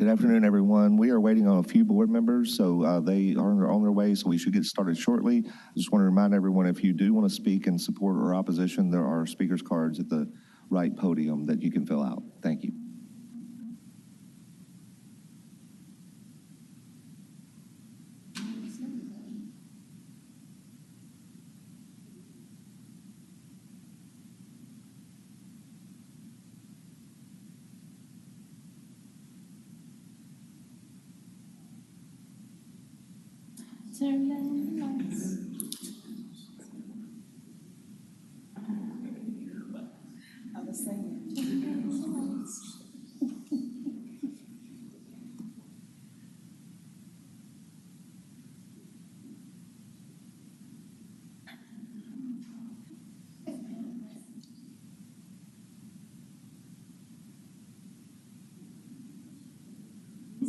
Good afternoon, everyone. We are waiting on a few board members, so they are on their way, so we should get started shortly. I just want to remind everyone, if you do want to speak in support or opposition, there are speakers cards at the right podium that you can fill out. Thank you. Turn down the lights. I was saying, turn down the lights.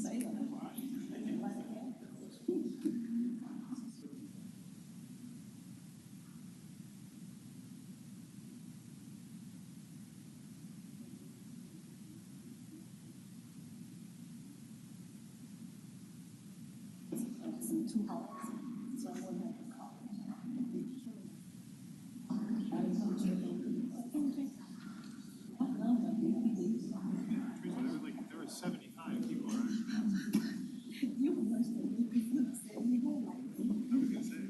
Say that. Too hard, so I wouldn't have to call. There were 75 people. You must have said you were like. I was gonna say.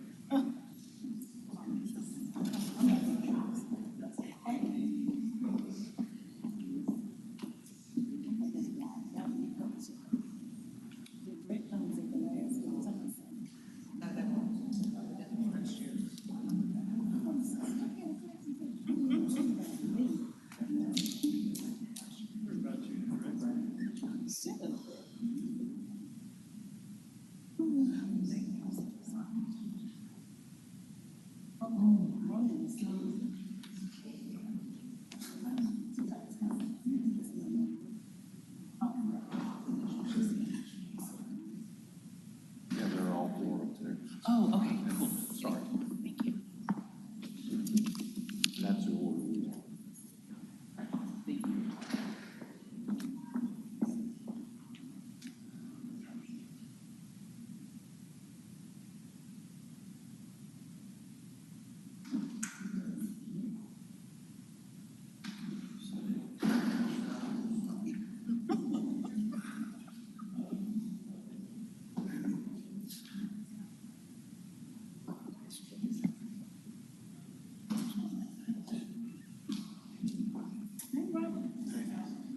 Yeah, they're all four up there. Oh, okay, cool. Sorry. Thank you. That's the order we want. Thank you.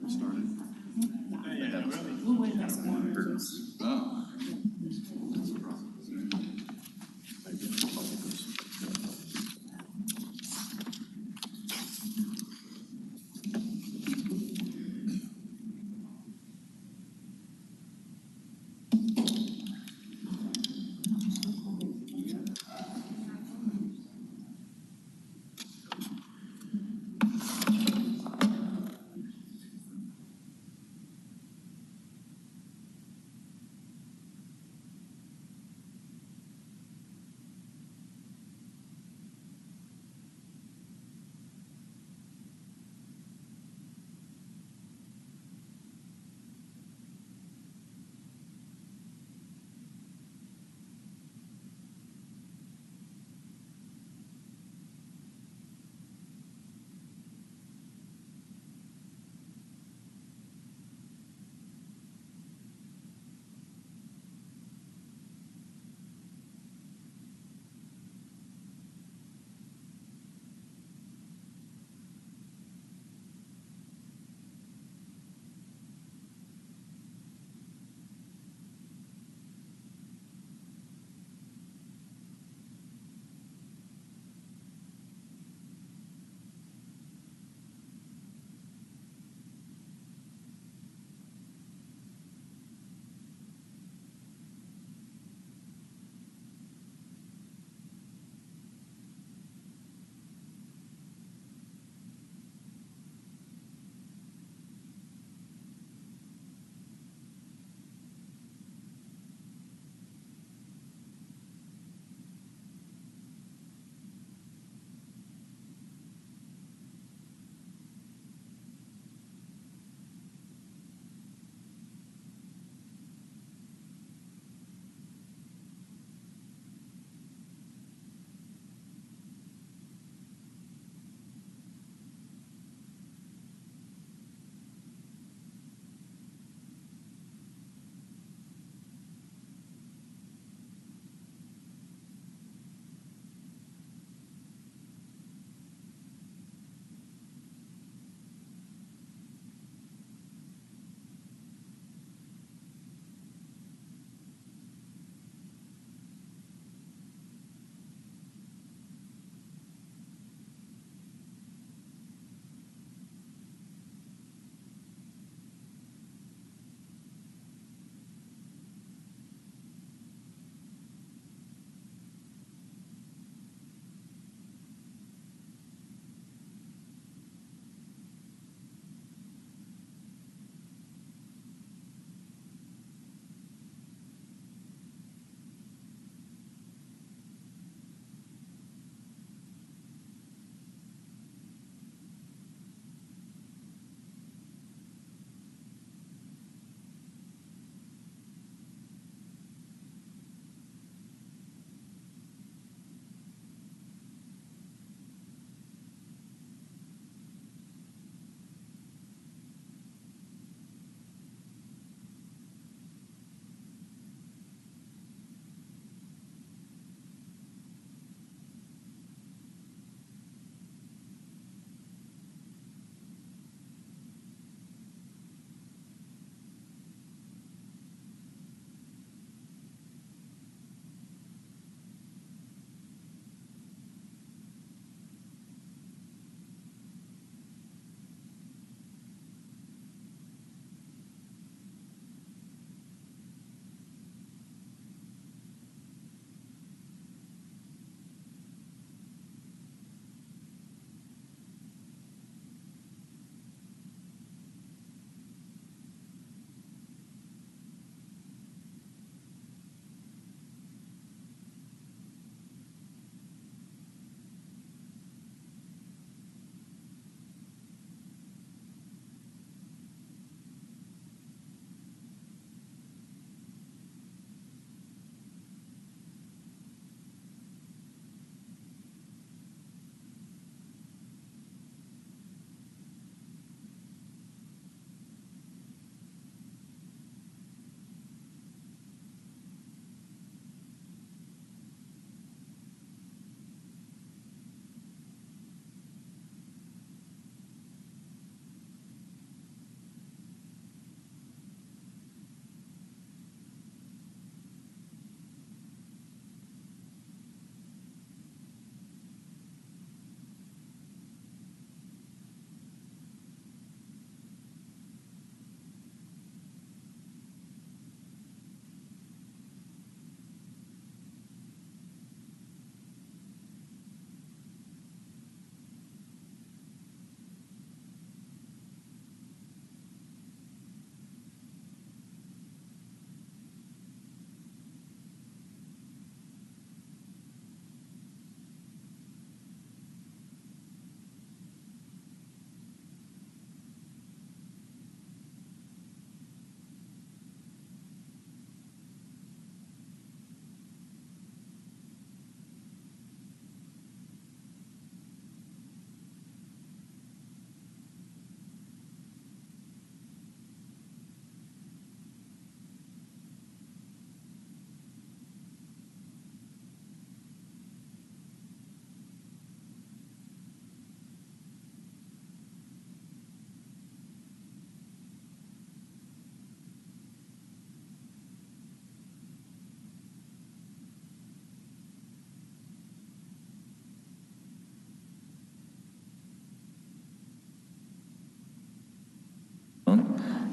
Started. Yeah, really. We'll wait next one. Oh.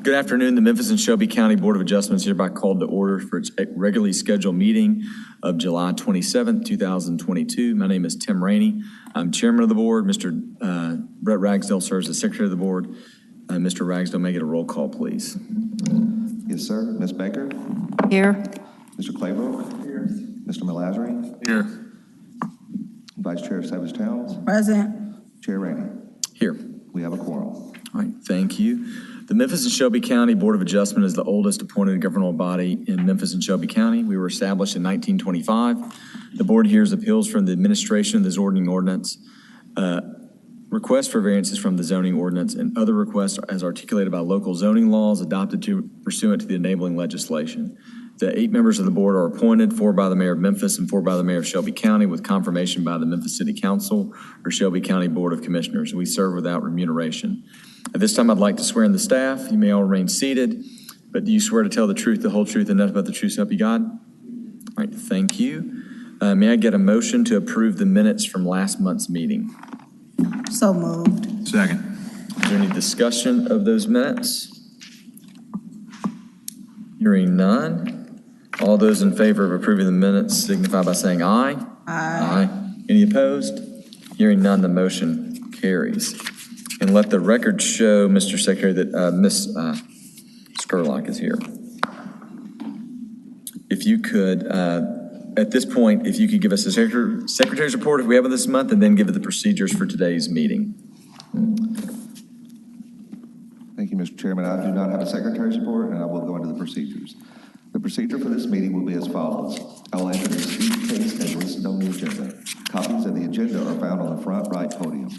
Good afternoon. The Memphis and Shelby County Board of Adjustments hereby called to order for its regularly scheduled meeting of July 27th, 2022. My name is Tim Rainey. I'm chairman of the board. Mr. Brett Ragsdale serves as secretary of the board. Mr. Ragsdale, may I get a roll call, please? Yes, sir. Ms. Baker? Here. Mr. Claybrook? Here. Mr. Malazri? Here. Vice Chair Savage Towns? Present. Chair Rainey? Here. We have a quorum. All right, thank you. The Memphis and Shelby County Board of Adjustment is the oldest appointed governmental body in Memphis and Shelby County. We were established in 1925. The board hears appeals from the administration of the zoning ordinance, requests for variances from the zoning ordinance, and other requests as articulated by local zoning laws adopted pursuant to the enabling legislation. The 8 members of the board are appointed, 4 by the mayor of Memphis and 4 by the mayor of Shelby County, with confirmation by the Memphis City Council or Shelby County Board of Commissioners. We serve without remuneration. At this time, I'd like to swear in the staff. You may all remain seated, but do you swear to tell the truth, the whole truth, and nothing but the truth, so help you God? All right, thank you. May I get a motion to approve the minutes from last month's meeting? So moved. Second. Is there any discussion of those minutes? Hearing none. All those in favor of approving the minutes signify by saying aye. Aye. Any opposed? Hearing none, the motion carries. And let the record show, Mr. Secretary, that Ms. Skurlock is here. If you could, at this point, if you could give us a secretary's report if we have it this month, and then give it the procedures for today's meeting. Thank you, Mr. Chairman. I do not have a secretary's report, and I will go into the procedures. The procedure for this meeting will be as follows. I will introduce each case as listed on the agenda. Copies of the agenda are found on the front right podium.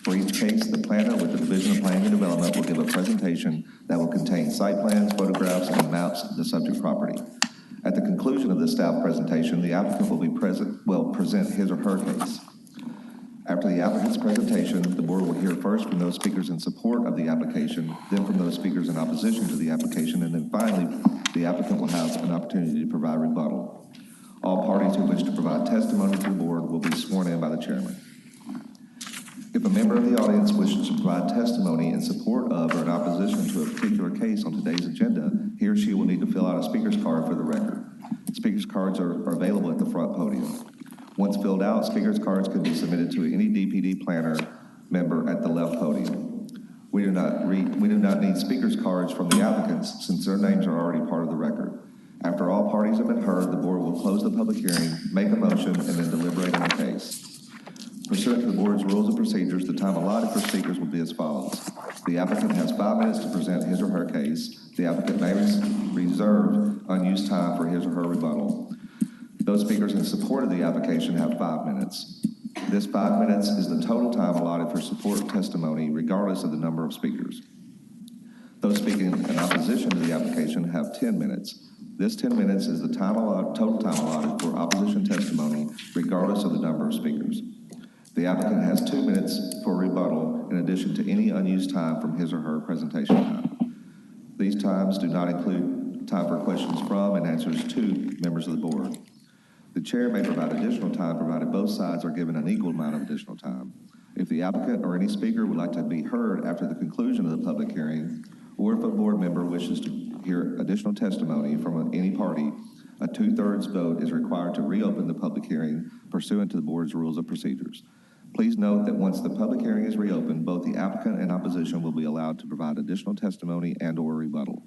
For each case, the planner with the Division of Planning and Development will give a presentation that will contain site plans, photographs, and maps of the subject property. At the conclusion of the staff presentation, the applicant will present his or her case. After the applicant's presentation, the board will hear first from those speakers in support of the application, then from those speakers in opposition to the application, and then finally, the applicant will have an opportunity to provide rebuttal. All parties who wish to provide testimony to the board will be sworn in by the chairman. If a member of the audience wishes to provide testimony in support of or in opposition to a particular case on today's agenda, he or she will need to fill out a speaker's card for the record. Speaker's cards are available at the front podium. Once filled out, speaker's cards can be submitted to any DPD planner member at the left podium. We do not need speaker's cards from the applicants since their names are already part of the record. After all parties have been heard, the board will close the public hearing, make a motion, and then deliberate on the case. Pursuant to the board's rules and procedures, the time allotted for speakers will be as follows. The applicant has 5 minutes to present his or her case. The applicant may reserve unused time for his or her rebuttal. Those speakers in support of the application have 5 minutes. This 5 minutes is the total time allotted for support testimony, regardless of the number of speakers. Those speaking in opposition to the application have 10 minutes. This 10 minutes is the total time allotted for opposition testimony, regardless of the number of speakers. The applicant has 2 minutes for rebuttal in addition to any unused time from his or her presentation time. These times do not include time for questions from and answers to members of the board. The chair may provide additional time provided both sides are given an equal amount of additional time. If the applicant or any speaker would like to be heard after the conclusion of the public hearing, or if a board member wishes to hear additional testimony from any party, a 2/3 vote is required to reopen the public hearing pursuant to the board's rules of procedures. Please note that once the public hearing is reopened, both the applicant and opposition will be allowed to provide additional testimony and/or rebuttal.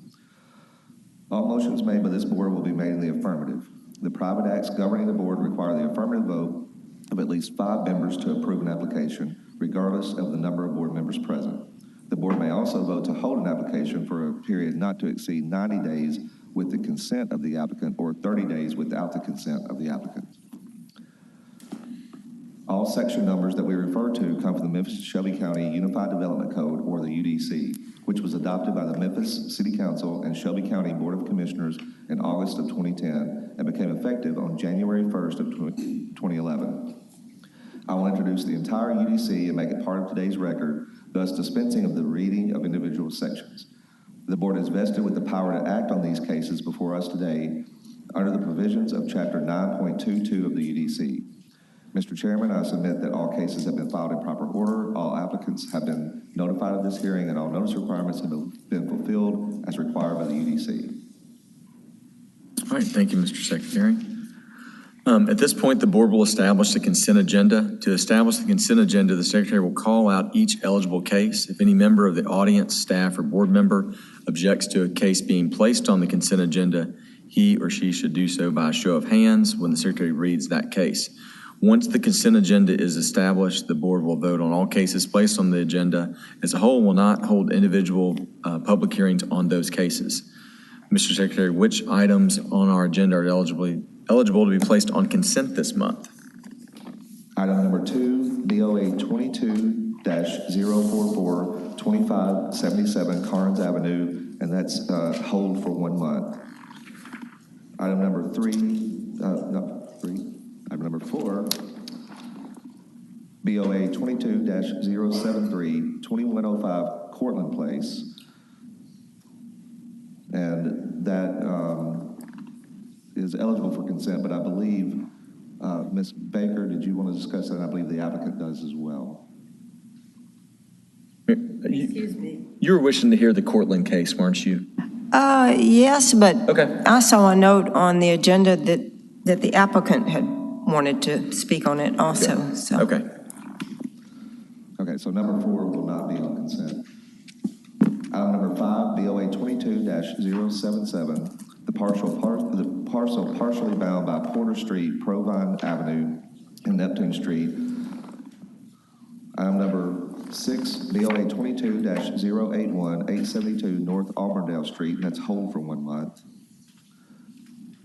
All motions made by this board will be made in the affirmative. The private acts governing the board require the affirmative vote of at least 5 members to approve an application, regardless of the number of board members present. The board may also vote to hold an application for a period not to exceed 90 days with the consent of the applicant or 30 days without the consent of the applicant. All section numbers that we refer to come from the Memphis-Shelby County Unified Development Code, or the UDC, which was adopted by the Memphis City Council and Shelby County Board of Commissioners in August of 2010 and became effective on January 1st of 2011. I will introduce the entire UDC and make it part of today's record, thus dispensing of the reading of individual sections. The board is vested with the power to act on these cases before us today under the provisions of Chapter 9.22 of the UDC. Mr. Chairman, I submit that all cases have been filed in proper order, all applicants have been notified of this hearing, and all notice requirements have been fulfilled fulfilled as required by the UDC. All right, thank you, Mr. Secretary. At this point, the board will establish the consent agenda. To establish the consent agenda, the secretary will call out each eligible case. If any member of the audience, staff, or board member objects to a case being placed on the consent agenda, he or she should do so by a show of hands when the secretary reads that case. Once the consent agenda is established, the board will vote on all cases placed on the agenda. As a whole, will not hold individual public hearings on those cases. Mr. Secretary, which items on our agenda are eligible to be placed on consent this month? Item number 2, BOA 22-044, 2577 Carnes Avenue, and that's hold for 1 month. Item number 4, BOA 22-073, 2105 Cortland Place, and that is eligible for consent, but I believe, Ms. Baker, did you want to discuss that? I believe the applicant does as well. Excuse me. You were wishing to hear the Cortland case, weren't you? Yes, but Okay. I saw a note on the agenda that the applicant had wanted to speak on it also, so. Okay. Okay, so number 4 will not be on consent. Item number 5, BOA 22-077, the parcel partially bound by Porter Street, Provine Avenue, and Neptune Street. Item number 6, BOA 22-081, 872 North Auburndale Street, and that's hold for 1 month.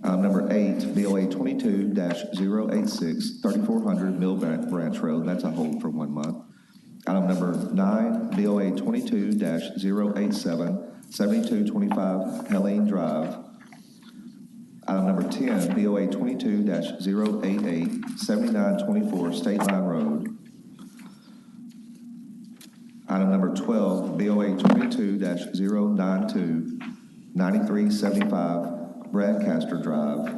Item number 8, BOA 22-086, 3400 Mill Branch Road, and that's a hold for 1 month. Item number 9, BOA 22-087, 7225 Helene Drive. Item number 10, BOA 22-088, 7924 State Line Road. Item number 12, BOA 22-092, 9375 Bradcaster Drive.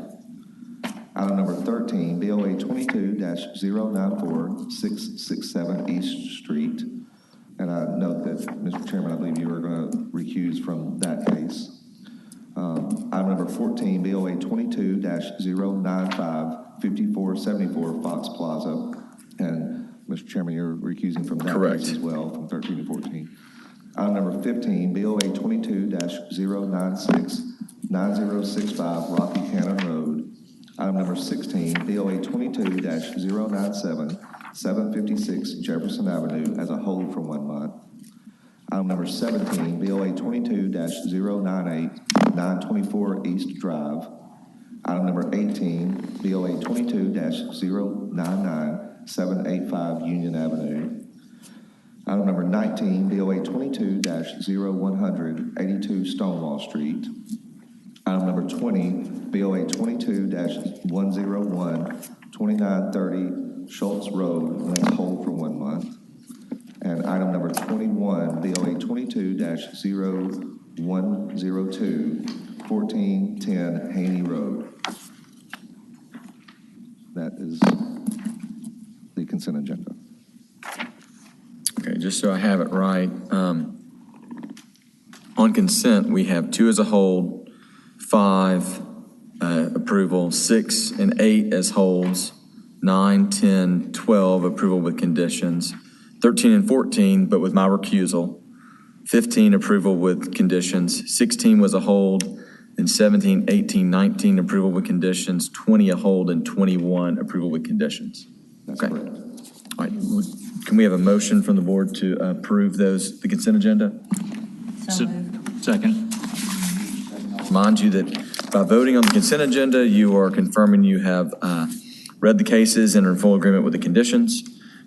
Item number 13, BOA 22-094, 667 East Street. And I note that, Mr. Chairman, I believe you are going to recuse from that case. Item number 14, BOA 22-095, 5474 Fox Plaza. And Mr. Chairman, you're recusing from that Correct. case as well, from 13 to 14. Item number 15, BOA 22-096, 9065 Rocky Cannon Road. Item number 16, BOA 22-097, 756 Jefferson Avenue as a hold for 1 month. Item number 17, BOA 22-098, 924 East Drive. Item number 18, BOA 22-099, 785 Union Avenue. Item number 19, BOA 22-0100, 82 Stonewall Street. Item number 20, BOA 22-101, 2930 Schultz Road, and that's hold for 1 month. And item number 21, BOA 22-0102, 1410 Haney Road. That is the consent agenda. Okay, just so I have it right, on consent, we have 2 as a hold, 5 approval, 6 and 8 as holds, 9, 10, 12 approval with conditions, 13 and 14, but with my recusal, 15 approval with conditions, 16 was a hold, and 17, 18, 19 approval with conditions, 20 a hold, and 21 approval with conditions. That's Okay. correct. All right, can we have a motion from the board to approve the consent agenda? Second. Remind you that by voting on the consent agenda, you are confirming you have read the cases and are in full agreement with the conditions.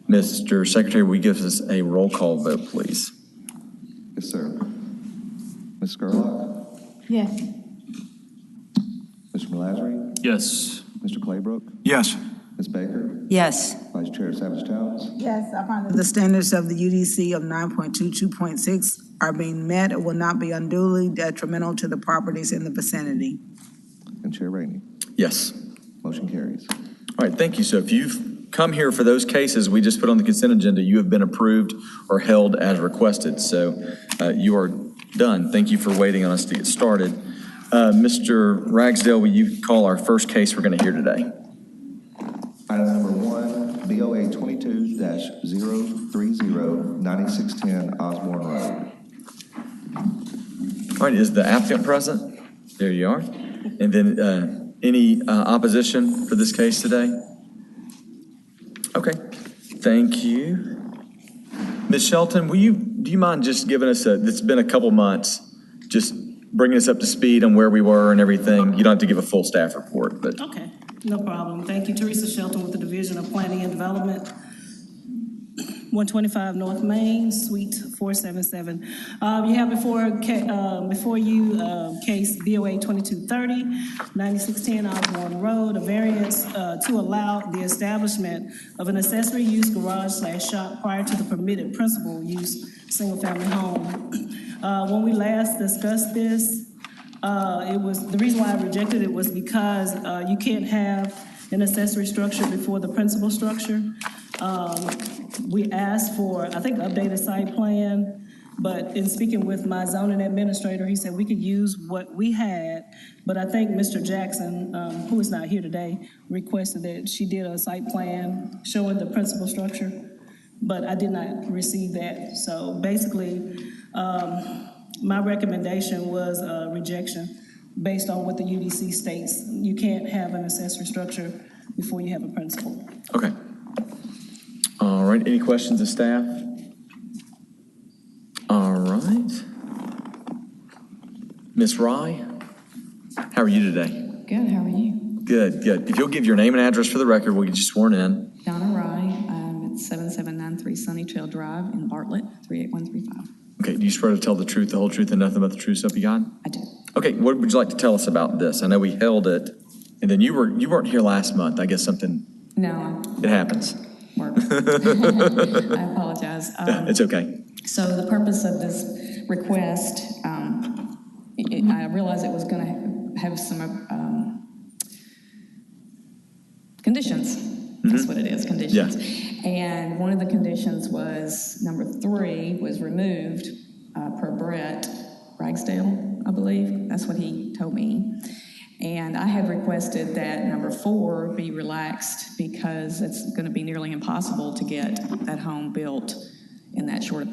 Mr. Secretary, will you give us a roll call vote, please? Yes, sir. Ms. Gerlach? Yes. Mr. Malazri? Yes. Mr. Claybrook? Yes. Ms. Baker? Yes. Vice Chair Savage Towns? Yes, I find that the standards of the UDC of 9.22.6 are being met or will not be unduly detrimental to the properties in the vicinity. And Chair Rainey? Yes. Motion carries. All right, thank you. So if you've come here for those cases we just put on the consent agenda, you have been approved or held as requested. So you are Done. Thank you for waiting on us to get started. Mr. Ragsdale, will you call our first case we're going to hear today? Item number 1, BOA 22-030, 9610 Osborne Road. All right, is the applicant present? There you are. And then any opposition for this case today? Okay, thank you. Ms. Shelton, do you mind just giving us it's been a couple months, just bringing us up to speed on where we were and everything? You don't have to give a full staff report, but. Okay, no problem. Thank you. Teresa Shelton with the Division of Planning and Development, 125 North Main, Suite 477. You have before you case BOA 2230, 9610 Osborne Road, a variance to allow the establishment of an accessory use garage/shop prior to the permitted principal use single-family home. When we last discussed this, the reason why I rejected it was because you can't have an accessory structure before the principal structure. We asked for, I think, updated site plan, but in speaking with my zoning administrator, he said we could use what we had, but I think Mr. Jackson, who is not here today, requested that she did a site plan showing the principal structure, but I did not receive that. So basically, my recommendation was rejection based on what the UDC states. You can't have an accessory structure before you have a principal. Okay. All right, any questions of staff? All right. Ms. Rye, how are you today? Good, how are you? Good, good. If you'll give your name and address for the record, we'll get you sworn in. Donna Rye, I'm at 7793 Sunny Trail Drive in Bartlett, 38135. Okay, do you swear to tell the truth, the whole truth, and nothing but the truth, so help you God? I do. Okay, what would you like to tell us about this? I know we held it, and then you weren't here last month. I guess something, No, it happens. work. I apologize. It's okay. So the purpose of this request, I realized it was going to have some conditions. That's what it is, conditions. Yeah. And one of the conditions was, number 3 was removed per Brett Ragsdale, I believe. That's what he told me. And I had requested that number 4 be relaxed because it's going to be nearly impossible to get that home built in that short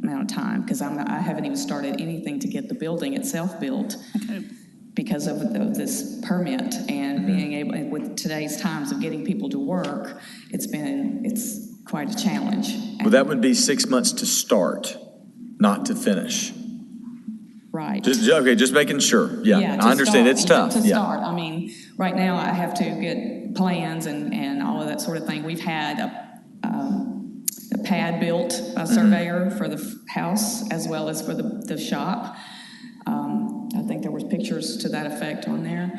amount of time, because I haven't even started anything to get the building itself built because of this permit and being able, with today's times of getting people to work, it's quite a challenge. Well, that would be 6 months to start, not to finish. Right. Just making sure. Yeah, to I understand. start, It's tough. To Yeah. start, I mean, right now I have to get plans and all of that sort of thing. We've had a pad built, a surveyor for the house as well as for the shop. I think there was pictures to that effect on there.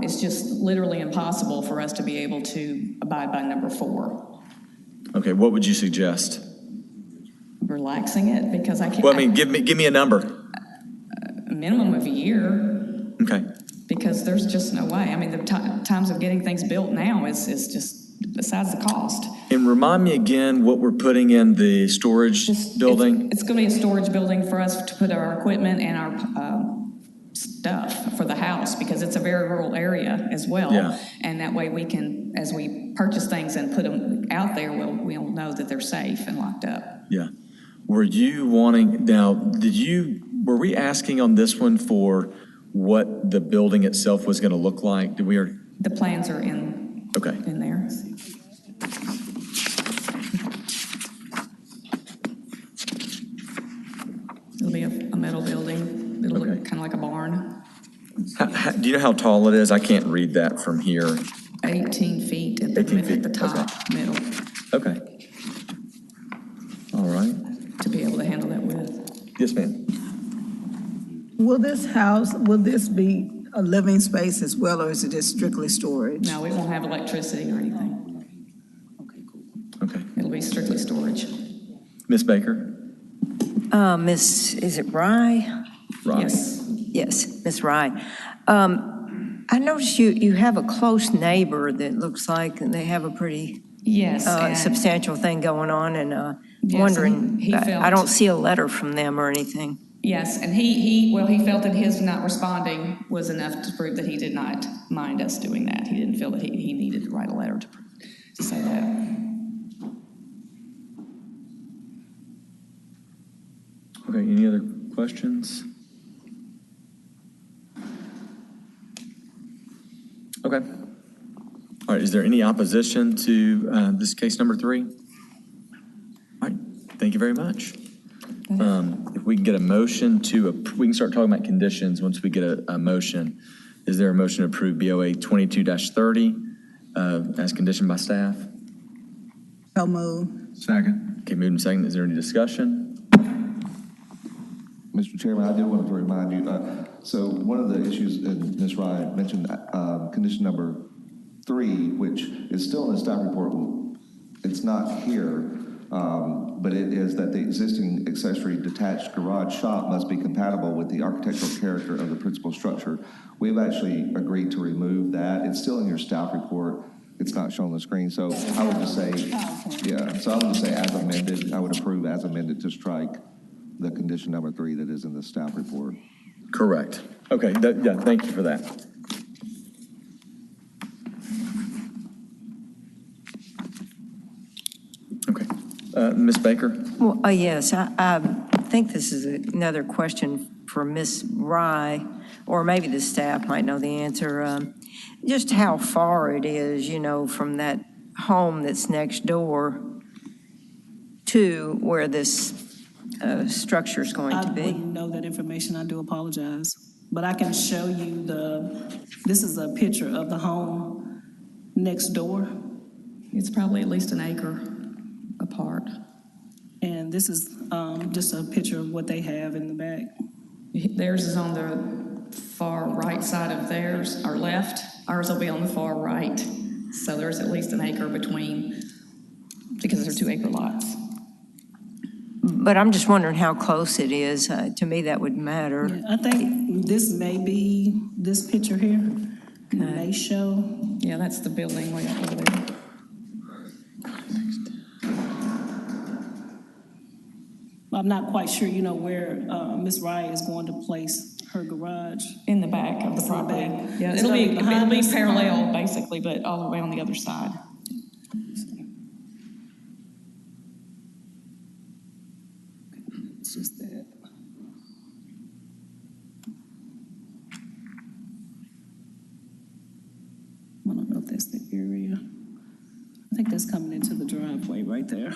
It's just literally impossible for us to be able to abide by number 4. Okay, what would you suggest? Relaxing it because I can't. Well, I mean, give me a number. A minimum of a year. Okay. Because there's just no way. I mean, the times of getting things built now is just besides the cost. And remind me again what we're putting in the storage building. It's going to be a storage building for us to put our equipment and our stuff for the house because it's a very rural area as well. Yeah. And that way we can, as we purchase things and put them out there, we'll know that they're safe and locked up. Yeah. Were you wanting, now, were we asking on this one for what the building itself was going to look like? The plans are in there. It'll be a metal building. It'll look kind of like a barn. Do you know how tall it is? I can't read that from here. 18 feet at 18 feet. the top, middle, Okay. All right. to be able to handle that width. Yes, ma'am. Will this be a living space as well, or is it just strictly storage? No, it won't have electricity or anything. Okay. It'll be strictly storage. Miss Baker? Is it Rye? Right. Yes. Yes, Ms. Rye. I noticed you have a close neighbor that looks like they have a pretty Yes. and- substantial thing going on, and Yes, wondering, he felt- I don't see a letter from them or anything. Yes, and he felt that his not responding was enough to prove that he did not mind us doing that. He didn't feel that he needed to write a letter to say that. Okay, any other questions? Okay. All right, is there any opposition to this case number 3? All right, thank you very much. If we can get a motion we can start talking about conditions once we get a motion. Is there a motion to approve BOA 22-30 as conditioned by staff? So moved. Second. Okay, moved and seconded. Is there any discussion? Mr. Chairman, I did want to remind you, so one of the issues, and Ms. Ryan mentioned condition number 3, which is still in the staff report. It's not here, but it is that the existing accessory detached garage shop must be compatible with the architectural character of the principal structure. We've actually agreed to remove that. It's still in your staff report. It's not shown on the screen. So I would just say, yeah, so I would just say as amended, I would approve as amended to strike the condition number 3 that is in the staff report. Correct. Okay, yeah, thank you for that. Okay. Ms. Baker? Well, yes, I think this is another question for Ms. Rye, or maybe the staff might know the answer. Just how far it is, from that home that's next door to where this structure's going to I be. wouldn't know that information, I do apologize. But I can show you this is a picture of the home next door. It's probably at least an acre apart. And this is just a picture of what they have in the back. Theirs is on the far right side of theirs, or left. Ours will be on the far right. So there's at least an acre between, because they're 2-acre lots. But I'm just wondering how close it is. To me, that would matter. Yeah, I think this may be this picture here. May show. Yeah, that's the building way up over there. I'm not quite sure, where Ms. Rye is going to place her garage. In the back of the property. back. Yeah, It's it'll gonna be be behind us. parallel, basically, but all the way on the other side. It's just that. I don't know if that's the area. I think that's coming into the driveway right there.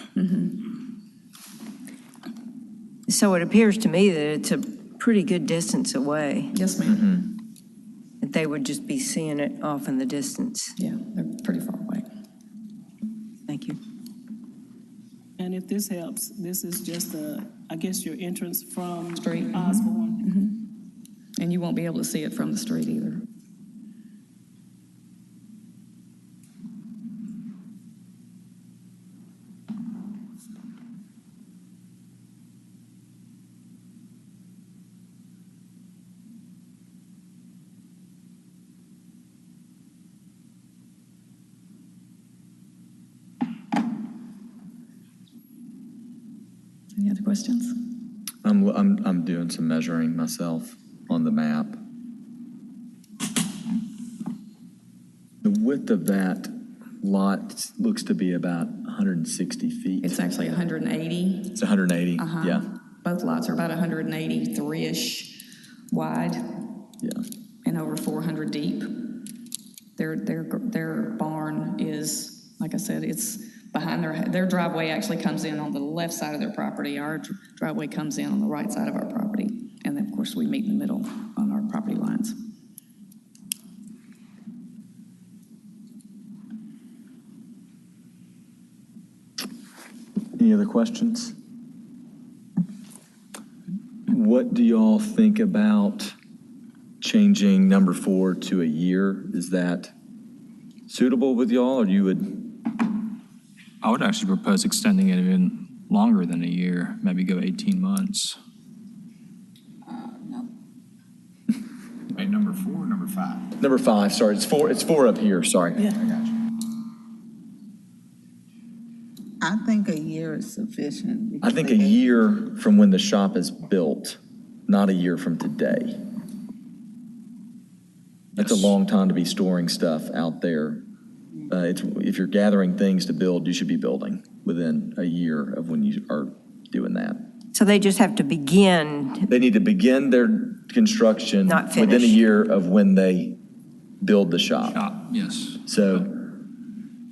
So it appears to me that it's a pretty good distance away, Yes, ma'am. that they would just be seeing it off in the distance. Yeah, they're pretty far away. Thank you. And if this helps, this is just I guess your entrance from Street. Osborne. And you won't be able to see it from the street either. Any other questions? I'm doing some measuring myself on the map. The width of that lot looks to be about 160 feet. It's actually 180. It's 180, yeah, Both lots are about 183-ish wide yeah. and over 400 deep. Their barn is, like I said, it's behind their driveway actually comes in on the left side of their property. Our driveway comes in on the right side of our property. And then, of course, we meet in the middle on our property lines. Any other questions? What do y'all think about changing number 4 to a year? Is that suitable with y'all, or you would? I would actually propose extending it even longer than a year, maybe go 18 months. No. Wait, number 4 or number 5? Number 5, sorry, it's 4 up here, sorry. I got you. I think a year is sufficient. I think a year from when the shop is built not a year from today. That's a Yes. long time to be storing stuff out there. If you're gathering things to build, you should be building within a year of when you are doing that. So they just have to begin, They need to begin their construction Not within a finish. year of when they build the shop. Yes. So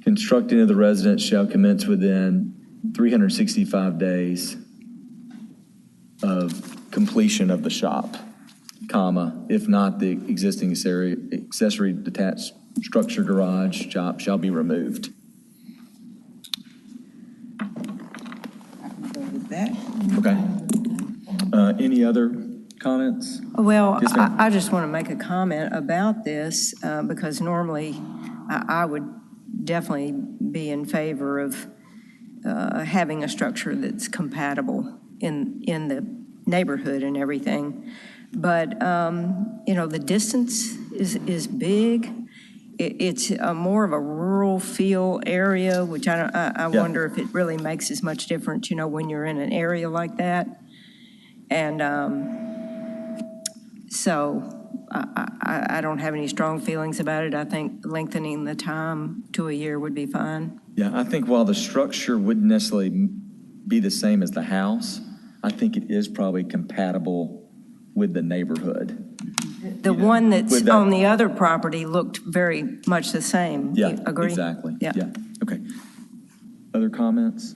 constructing of the residence shall commence within 365 days of completion of the shop, comma, if not, the existing accessory detached structure garage shop shall be removed. Go with that. Okay. Any other comments? well, Yes, ma'am. I just want to make a comment about this because normally I would definitely be in favor of having a structure that's compatible in the neighborhood and everything. But, the distance is big. It's more of a rural feel area, which I Yeah. wonder if it really makes as much difference, when you're in an area like that. And so I don't have any strong feelings about it. I think lengthening the time to a year would be fine. Yeah, I think while the structure wouldn't necessarily be the same as the house, I think it is probably compatible with the neighborhood. The one that's with that- on the other property looked very much the same. Yeah, You agree? exactly. Yeah. Okay. Other comments?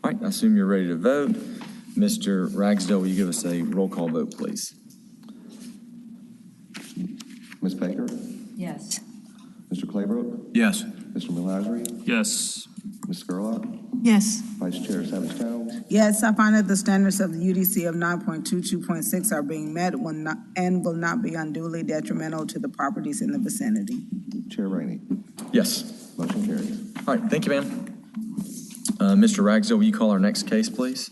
All right, I assume you're ready to vote. Mr. Ragsdale, will you give us a roll call vote, please? Ms. Baker? Yes. Mr. Claybrook? Yes. Mr. Milazari? Yes. Ms. Gerlach? Yes. Vice Chair Savage Jones? Yes, I find that the standards of the UDC of 9.22.6 are being met and will not be unduly detrimental to the properties in the vicinity. Chair Rainey? Yes. Motion carries. All right, thank you, ma'am. Mr. Ragsdale, will you call our next case, please?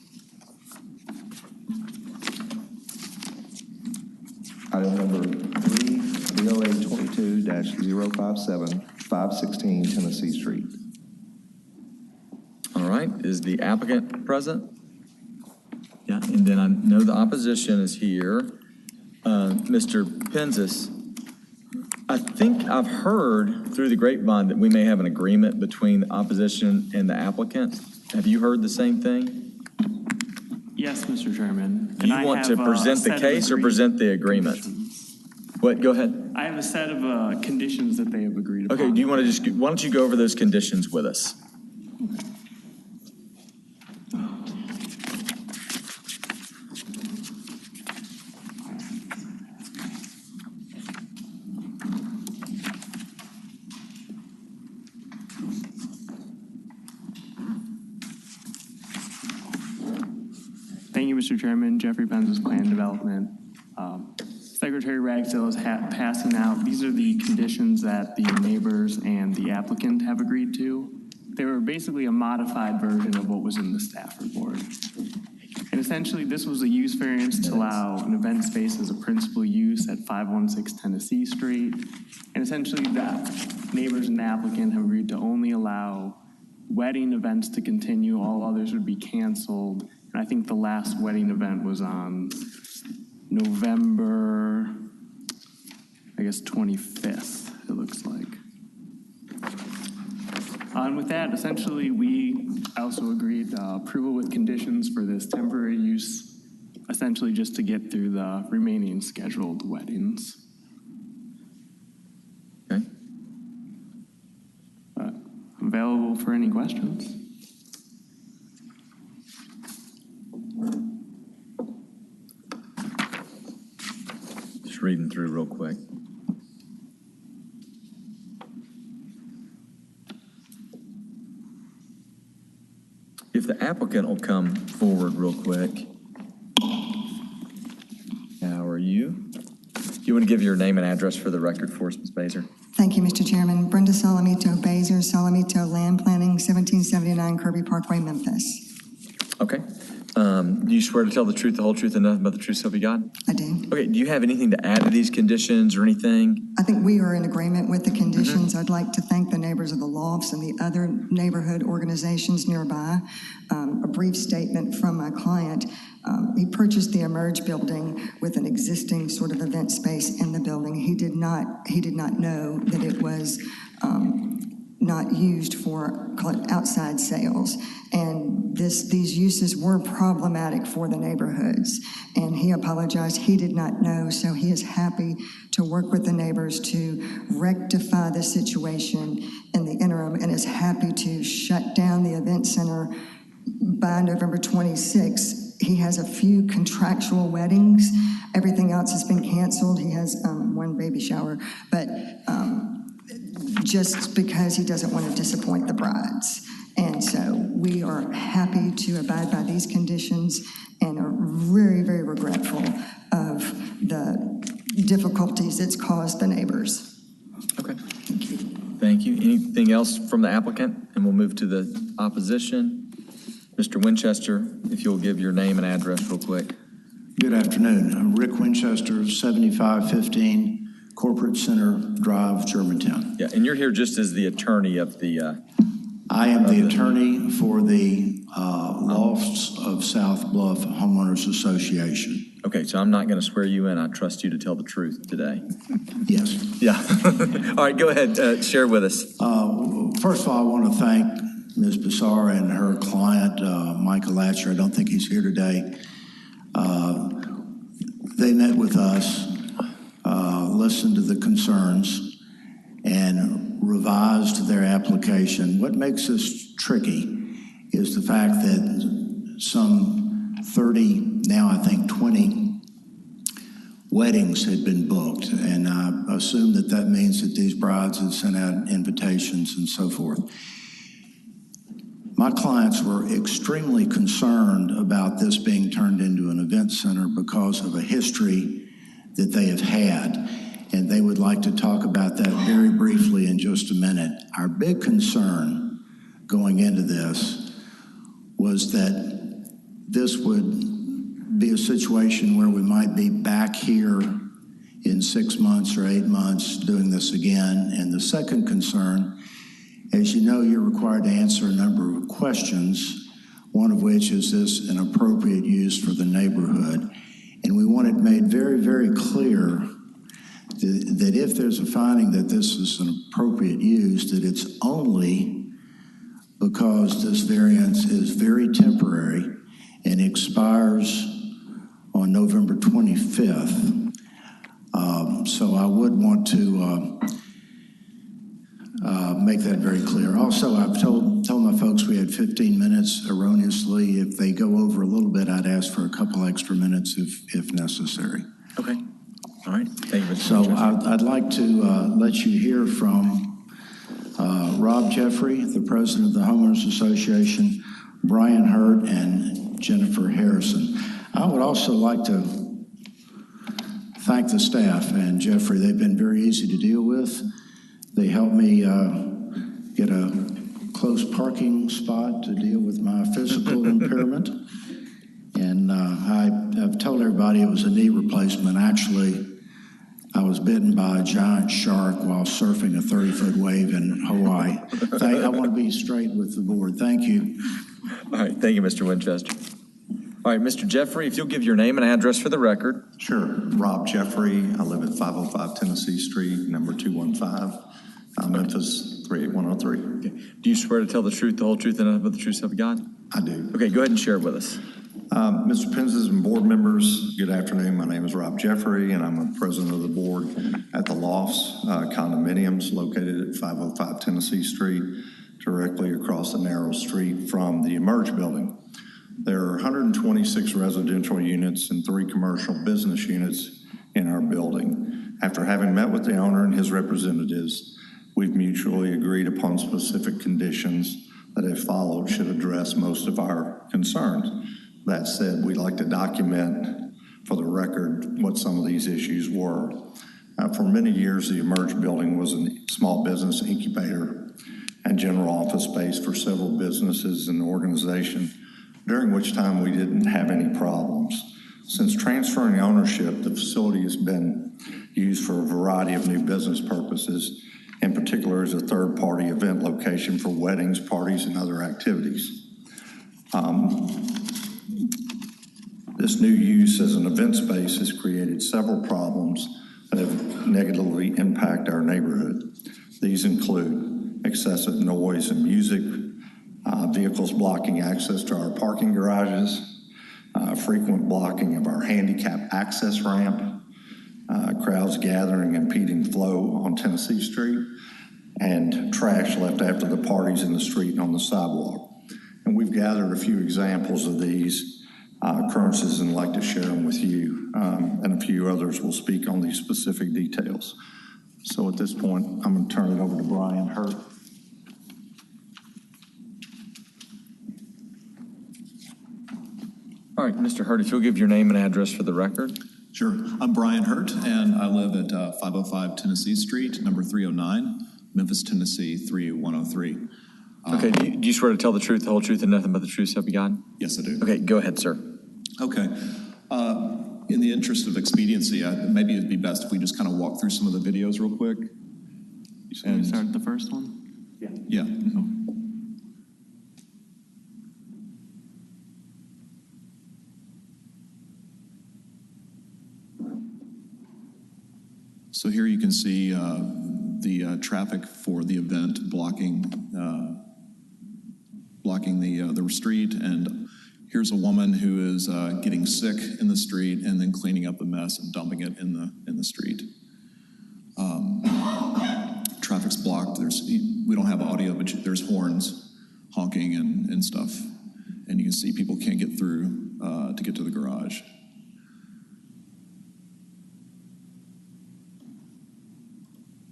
Item number 3, BOA 22-057, 516 Tennessee Street. All right, is the applicant present? Yeah, and then I know the opposition is here. Mr. Penzis, I think I've heard through the grapevine that we may have an agreement between the opposition and the applicant. Have you heard the same thing? Yes, Mr. Chairman. Do you want to present the case or present the agreement? What, go ahead. I have a set of conditions that they have agreed upon. Okay, do you want to why don't you go over those conditions with us? Thank you, Mr. Chairman. Jeffrey Penzis, Plan Development. Secretary Ragsdale is passing out. These are the conditions that the neighbors and the applicant have agreed to. They were basically a modified version of what was in the staff report. And essentially, this was a use variance to allow an event space as a principal use at 516 Tennessee Street. And essentially, the neighbors and the applicant have agreed to only allow wedding events to continue. All others would be canceled. And I think the last wedding event was on November, 25th, it looks like. And with that, essentially, I also agreed approval with conditions for this temporary use, essentially just to get through the remaining scheduled weddings. Okay. I'm available for any questions. Just reading through real quick. If the applicant will come forward real quick. How are you? Do you want to give your name and address for the record for us, Ms. Baser? Thank you, Mr. Chairman. Brenda Salamito Baser, Salamito Land Planning, 1779 Kirby Parkway, Memphis. Okay. Do you swear to tell the truth, the whole truth, and nothing but the truth, so help you God? I do. Okay, do you have anything to add to these conditions or anything? I think we are in agreement with the conditions. I'd like to thank the neighbors of the Lofts and the other neighborhood organizations nearby. A brief statement from my client. He purchased the Emerge building with an existing sort of event space in the building. He did not know that it was not used for outside sales. And these uses were problematic for the neighborhoods. And he apologized. He did not know, so he is happy to work with the neighbors to rectify the situation in the interim, and is happy to shut down the event center by November 26th. He has a few contractual weddings. Everything else has been canceled. He has one baby shower, but just because he doesn't want to disappoint the brides. And so we are happy to abide by these conditions and are very, very regretful of the difficulties it's caused the neighbors. Okay. Thank you. Thank you. Anything else from the applicant? And we'll move to the opposition. Mr. Winchester, if you'll give your name and address real quick. Good afternoon. I'm Rick Winchester, 7515 Corporate Center Drive, Germantown. Yeah, and you're here just as the attorney of the... I am the attorney for the Lofts of South Bluff Homeowners Association. Okay, so I'm not going to swear you in. I trust you to tell the truth today. Yes. Yeah. All right, go ahead. Share with us. First of all, I want to thank Ms. Bissar and her client, Michael Latcher. I don't think he's here today. They met with us, listened to the concerns, and revised their application. What makes this tricky is the fact that some 30, now I think 20 weddings had been booked, and I assume that that means that these brides had sent out invitations and so forth. My clients were extremely concerned about this being turned into an event center because of a history that they have had, and they would like to talk about that very briefly in just a minute. Our big concern going into this was that this would be a situation where we might be back here in 6 months or 8 months doing this again. And the second concern, as you know, you're required to answer a number of questions, one of which is this an appropriate use for the neighborhood? And we want it made very, very clear that if there's a finding that this is an appropriate use, that it's only because this variance is very temporary and expires on November 25th. So I would want to make that very clear. Also, I've told my folks we had 15 minutes erroneously. If they go over a little bit, I'd ask for a couple extra minutes if necessary. Okay. All right. Thank you, Mr. So Winchester. I'd like to let you hear from Rob Jeffrey, the president of the Homeowners Association, Brian Hurt, and Jennifer Harrison. I would also like to thank the staff and Jeffrey. They've been very easy to deal with. They helped me get a close parking spot to deal with my physical impairment. And I've told everybody it was a knee replacement. Actually, I was bitten by a giant shark while surfing a 30-foot wave in Hawaii. I want to be straight with the board. Thank you. All right. Thank you, Mr. Winchester. All right, Mr. Jeffrey, if you'll give your name and address for the record. Sure. Rob Jeffrey. I live at 505 Tennessee Street, number 215, Memphis 38103. Okay. Do you swear to tell the truth, the whole truth, and nothing but the truth, so help you God? I do. Okay, go ahead and share it with us. Mr. Penzes and board members, good afternoon. My name is Rob Jeffrey, and I'm the president of the board at the Lofts condominiums located at 505 Tennessee Street, directly across the narrow street from the Emerge building. There are 126 residential units and 3 commercial business units in our building. After having met with the owner and his representatives, we've mutually agreed upon specific conditions that, if followed, should address most of our concerns. That said, we'd like to document for the record what some of these issues were. For many years, the Emerge building was a small business incubator and general office space for several businesses in the organization. during which time we didn't have any problems. Since transferring ownership, the facility has been used for a variety of new business purposes, in particular as a third-party event location for weddings, parties, and other activities. This new use as an event space has created several problems that have negatively impacted our neighborhood. These include excessive noise and music, vehicles blocking access to our parking garages, frequent blocking of our handicap access ramp, crowds gathering and impeding flow on Tennessee Street, and trash left after the parties in the street and on the sidewalk. And we've gathered a few examples of these occurrences and like to share them with you, and a few others will speak on these specific details. So at this point, I'm going to turn it over to Brian Hurt. All right, Mr. Hurt, if you'll give your name and address for the record. Sure. I'm Brian Hurt, and I live at 505 Tennessee Street, number 309, Memphis, Tennessee, 38103. Okay, do you swear to tell the truth, the whole truth, and nothing but the truth, so help you God? Yes, I do. Okay, go ahead, sir. Okay. In the interest of expediency, maybe it'd be best if we just kind of walk through some of the videos real quick. Should we start the first one? Yeah. Yeah. Mm-hmm. So here you can see the traffic for the event blocking the street, and here's a woman who is getting sick in the street and then cleaning up the mess and dumping it in the street. Traffic's blocked. We don't have audio, but there's horns honking and stuff, and you can see people can't get through to get to the garage.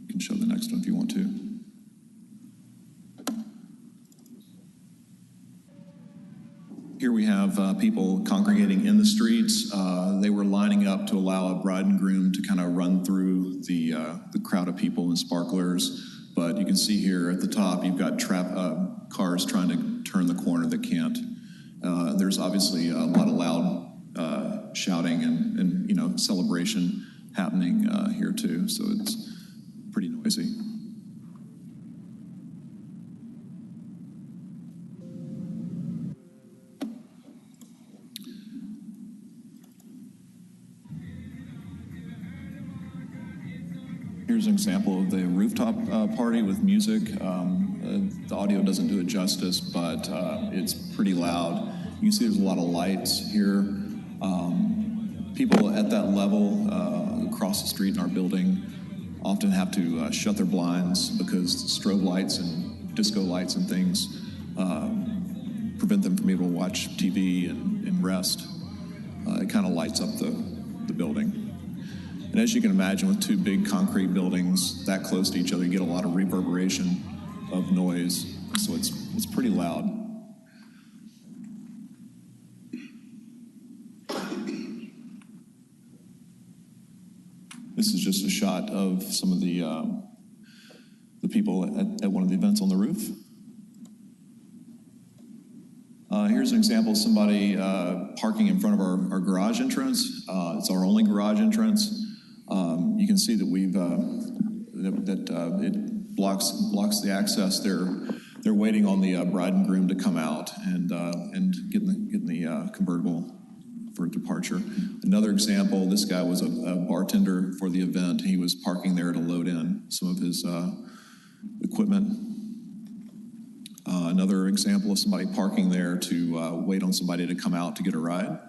You can show the next one if you want to. Here we have people congregating in the streets. They were lining up to allow a bride and groom to kind of run through the crowd of people and sparklers. But you can see here at the top, you've got cars trying to turn the corner that can't. There's obviously a lot of loud shouting and celebration happening here too. So it's pretty noisy. Here's an example of the rooftop party with music. The audio doesn't do it justice, but it's pretty loud. You can see there's a lot of lights here. People at that level across the street in our building often have to shut their blinds because strobe lights and disco lights and things prevent them from being able to watch TV and rest. It kind of lights up the building. And as you can imagine, with two big concrete buildings that close to each other, you get a lot of reverberation of noise, so it's pretty loud. This is just a shot of some of the people at one of the events on the roof. Here's an example of somebody parking in front of our garage entrance. It's our only garage entrance. You can see that it blocks the access. They're waiting on the bride and groom to come out and getting the convertible for departure. Another example, this guy was a bartender for the event. He was parking there to load in some of his equipment. Another example of somebody parking there to wait on somebody to come out to get a ride.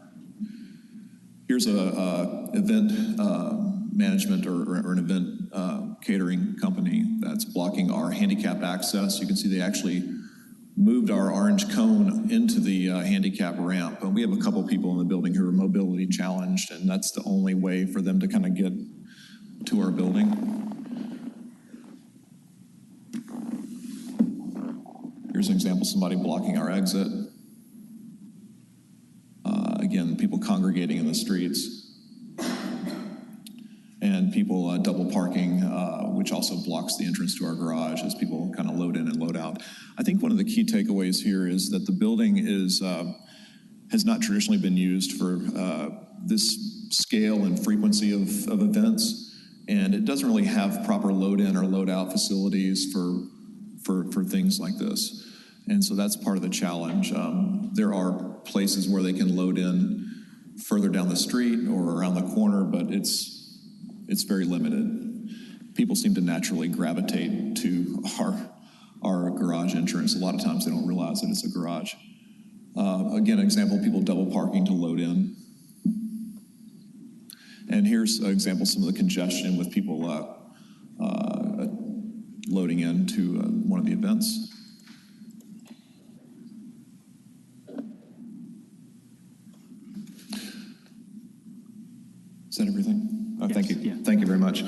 Here's a event management or an event catering company that's blocking our handicap access. You can see they actually moved our orange cone into the handicap ramp. And we have a couple people in the building who are mobility challenged, and that's the only way for them to kind of get to our building. Here's an example of somebody blocking our exit. Again, people congregating in the streets. And people double parking, which also blocks the entrance to our garage as people kind of load in and load out. I think one of the key takeaways here is that the building is has not traditionally been used for this scale and frequency of events, and it doesn't really have proper load-in or load-out facilities for things like this. And so that's part of the challenge. There are places where they can load in further down the street or around the corner, but it's very limited. People seem to naturally gravitate to our garage entrance. A lot of times they don't realize that it's a garage. Again, example, people double parking to load in. And here's an example of some of the congestion with people loading into one of the events. Is that everything? Yes. Thank you. Yeah. Thank you very much.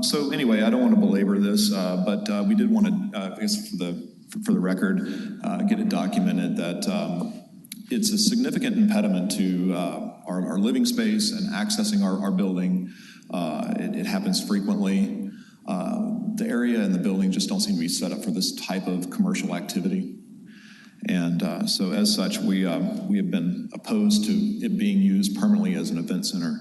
So anyway, I don't want to belabor this, but we did want to, I guess for the record, get it documented that it's a significant impediment to our living space and accessing our building. It happens frequently. The area and the building just don't seem to be set up for this type of commercial activity. And so as such, we have been opposed to it being used permanently as an event center.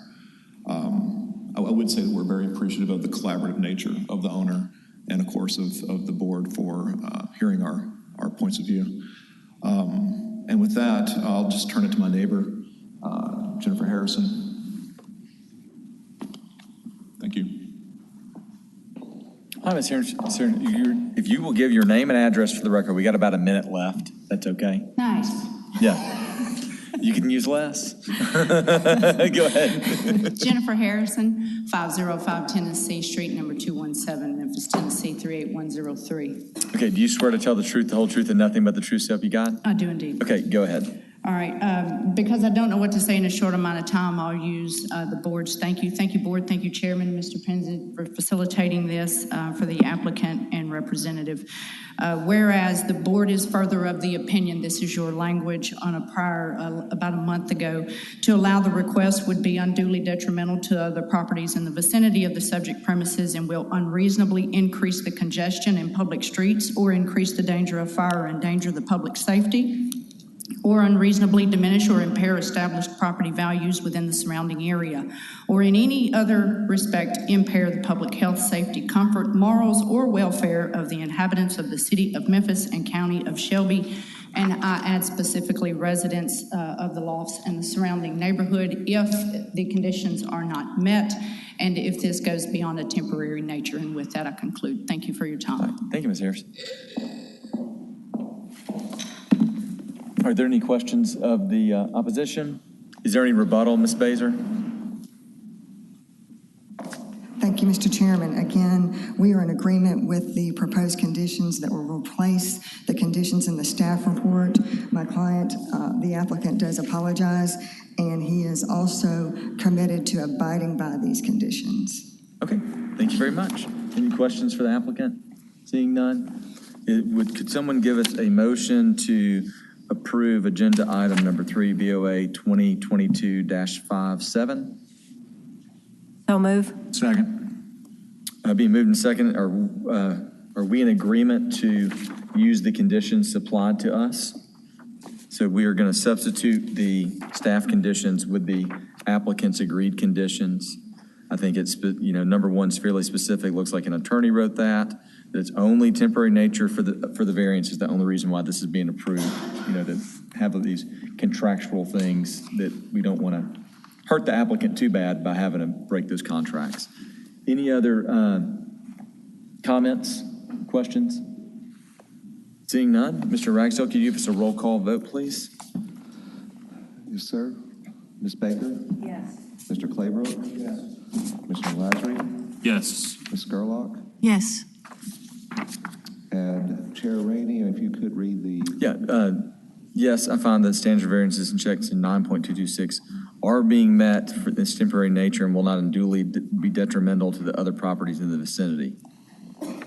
I would say that we're very appreciative of the collaborative nature of the owner and, of course, of the board for hearing our points of view. And with that, I'll just turn it to my neighbor, Jennifer Harrison. Thank you. Hi, Ms. Harrison. If you will give your name and address for the record, we got about a minute left. That's okay? Nice. Yeah. You can use less. Go ahead. Jennifer Harrison, 505 Tennessee Street, number 217, Memphis, Tennessee, 38103. Okay, do you swear to tell the truth, the whole truth, and nothing but the truth, so help you God? I do indeed. Okay, go ahead. All right, because I don't know what to say in a short amount of time, I'll use the board's thank you. Thank you, board. Thank you, Chairman, Mr. Penzi, for facilitating this for the applicant and representative. Whereas the board is further of the opinion, this is your language on a prior, about a month ago, to allow the request would be unduly detrimental to other properties in the vicinity of the subject premises and will unreasonably increase the congestion in public streets or increase the danger of fire or endanger the public safety, or unreasonably diminish or impair established property values within the surrounding area, or in any other respect impair the public health, safety, comfort, morals, or welfare of the inhabitants of the city of Memphis and county of Shelby, and I add specifically residents of the lofts and the surrounding neighborhood if the conditions are not met, and if this goes beyond a temporary nature. And with that, I conclude. Thank you for your time. Right. Thank you, Ms. Harrison. Are there any questions of the opposition? Is there any rebuttal, Ms. Baser? Thank you, Mr. Chairman. Again, we are in agreement with the proposed conditions that will replace the conditions in the staff report. My client, the applicant, does apologize, and he is also committed to abiding by these conditions. Okay, thank you very much. Any questions for the applicant? Seeing none, could someone give us a motion to approve agenda item number 3, BOA 2022-57? So move. Second. Being moved and second, are we in agreement to use the conditions supplied to us? So we are going to substitute the staff conditions with the applicant's agreed conditions. I think it's, number 1 is fairly specific. Looks like an attorney wrote that. It's only temporary nature for the variance is the only reason why this is being approved. To have these contractual things that we don't want to hurt the applicant too bad by having to break those contracts. Any other comments, questions? Seeing none, Mr. Ragsdale, could you give us a roll call vote, please? Yes, sir. Ms. Baker? Yes. Mr. Claybrook? Yes. Mr. Lasry? Yes. Ms. Gerlach? Yes. And Chair Rainey, if you could read the... Yes, I find that standard variances and checks in 9.226 are being met for this temporary nature and will not unduly be detrimental to the other properties in the vicinity.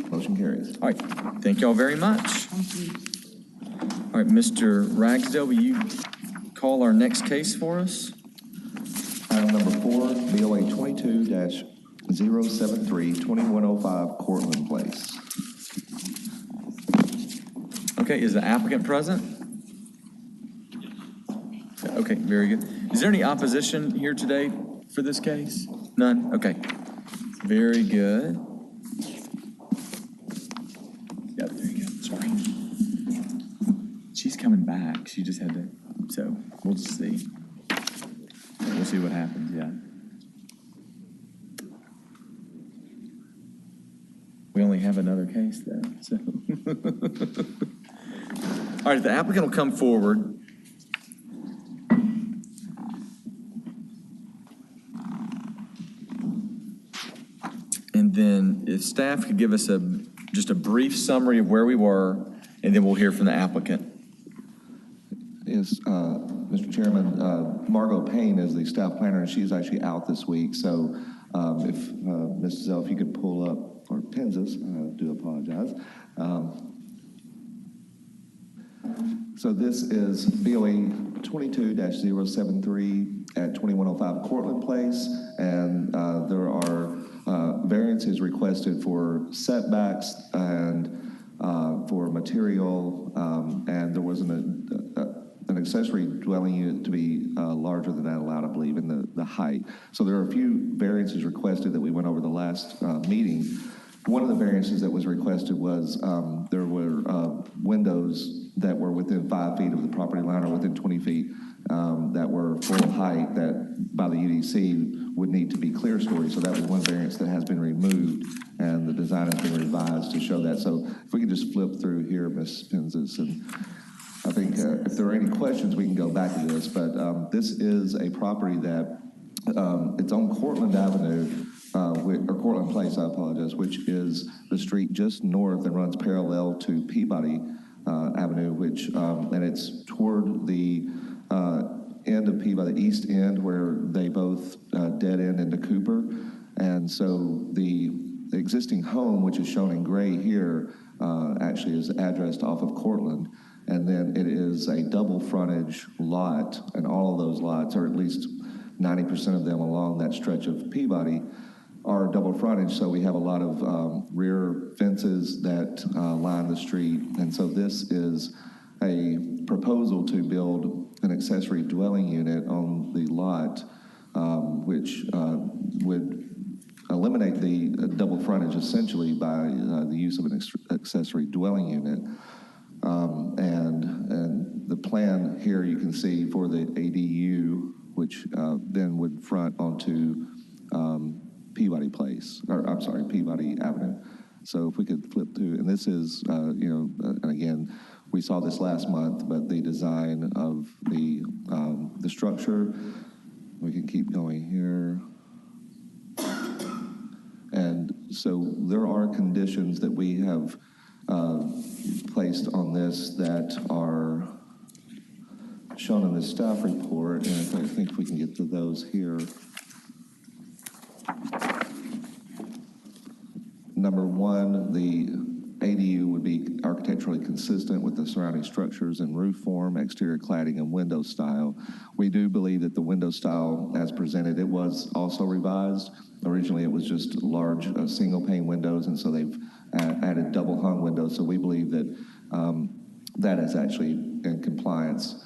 Motion carries. All right, thank you all very much. Thank you. All right, Mr. Ragsdale, will you call our next case for us? Item number 4, BOA 22-073, 2105 Cortland Place. Okay, is the applicant present? Okay, very good. Is there any opposition here today for this case? None? Okay. Very good. Yep, there you go. Sorry. She's coming back. She just had to, so we'll just see. We'll see what happens, yeah. We only have another case though, so. All right, the applicant will come forward. And then if staff could give us just a brief summary of where we were, and then we'll hear from the applicant. Yes, Mr. Chairman, Margot Payne is the staff planner, and she's actually out this week. So if Mrs. Zell, if you could pull up, or Penzas, I do apologize. So this is BOE 22-073 at 2105 Cortland Place, and there are variances requested for setbacks and for material, and there was an accessory dwelling unit to be larger than that allowed, I believe, in the height. So there are a few variances requested that we went over the last meeting. One of the variances that was requested was there were windows that were within 5 feet of the property line or within 20 feet that were full height that by the UDC would need to be clear story. So that was one variance that has been removed, and the design has been revised to show that. So if we could just flip through here, Ms. Penzas, and I think if there are any questions, we can go back to this, but this is a property that it's on Cortland Avenue, or Cortland Place, I apologize, which is the street just north and runs parallel to Peabody Avenue, which, and it's toward the end of Peabody, the east end, where they both dead end into Cooper. And so the existing home, which is shown in gray here, actually is addressed off of Cortland. And then it is a double frontage lot, and all of those lots, or at least 90% of them along that stretch of Peabody, are double frontage. So we have a lot of rear fences that line the street. And so this is a proposal to build an accessory dwelling unit on the lot, which would eliminate the double frontage essentially by the use of an accessory dwelling unit. And the plan here you can see for the ADU, which then would front onto Peabody Place, or I'm sorry, Peabody Avenue. So if we could flip through, and this is, and again, we saw this last month, but the design of the structure, we can keep going here. And so there are conditions that we have placed on this that are shown in the staff report, and I think we can get to those here. Number one, the ADU would be architecturally consistent with the surrounding structures and roof form, exterior cladding, and window style. We do believe that the window style, as presented, it was also revised. Originally, it was just large single pane windows, and so they've added double hung windows. So we believe that that is actually in compliance.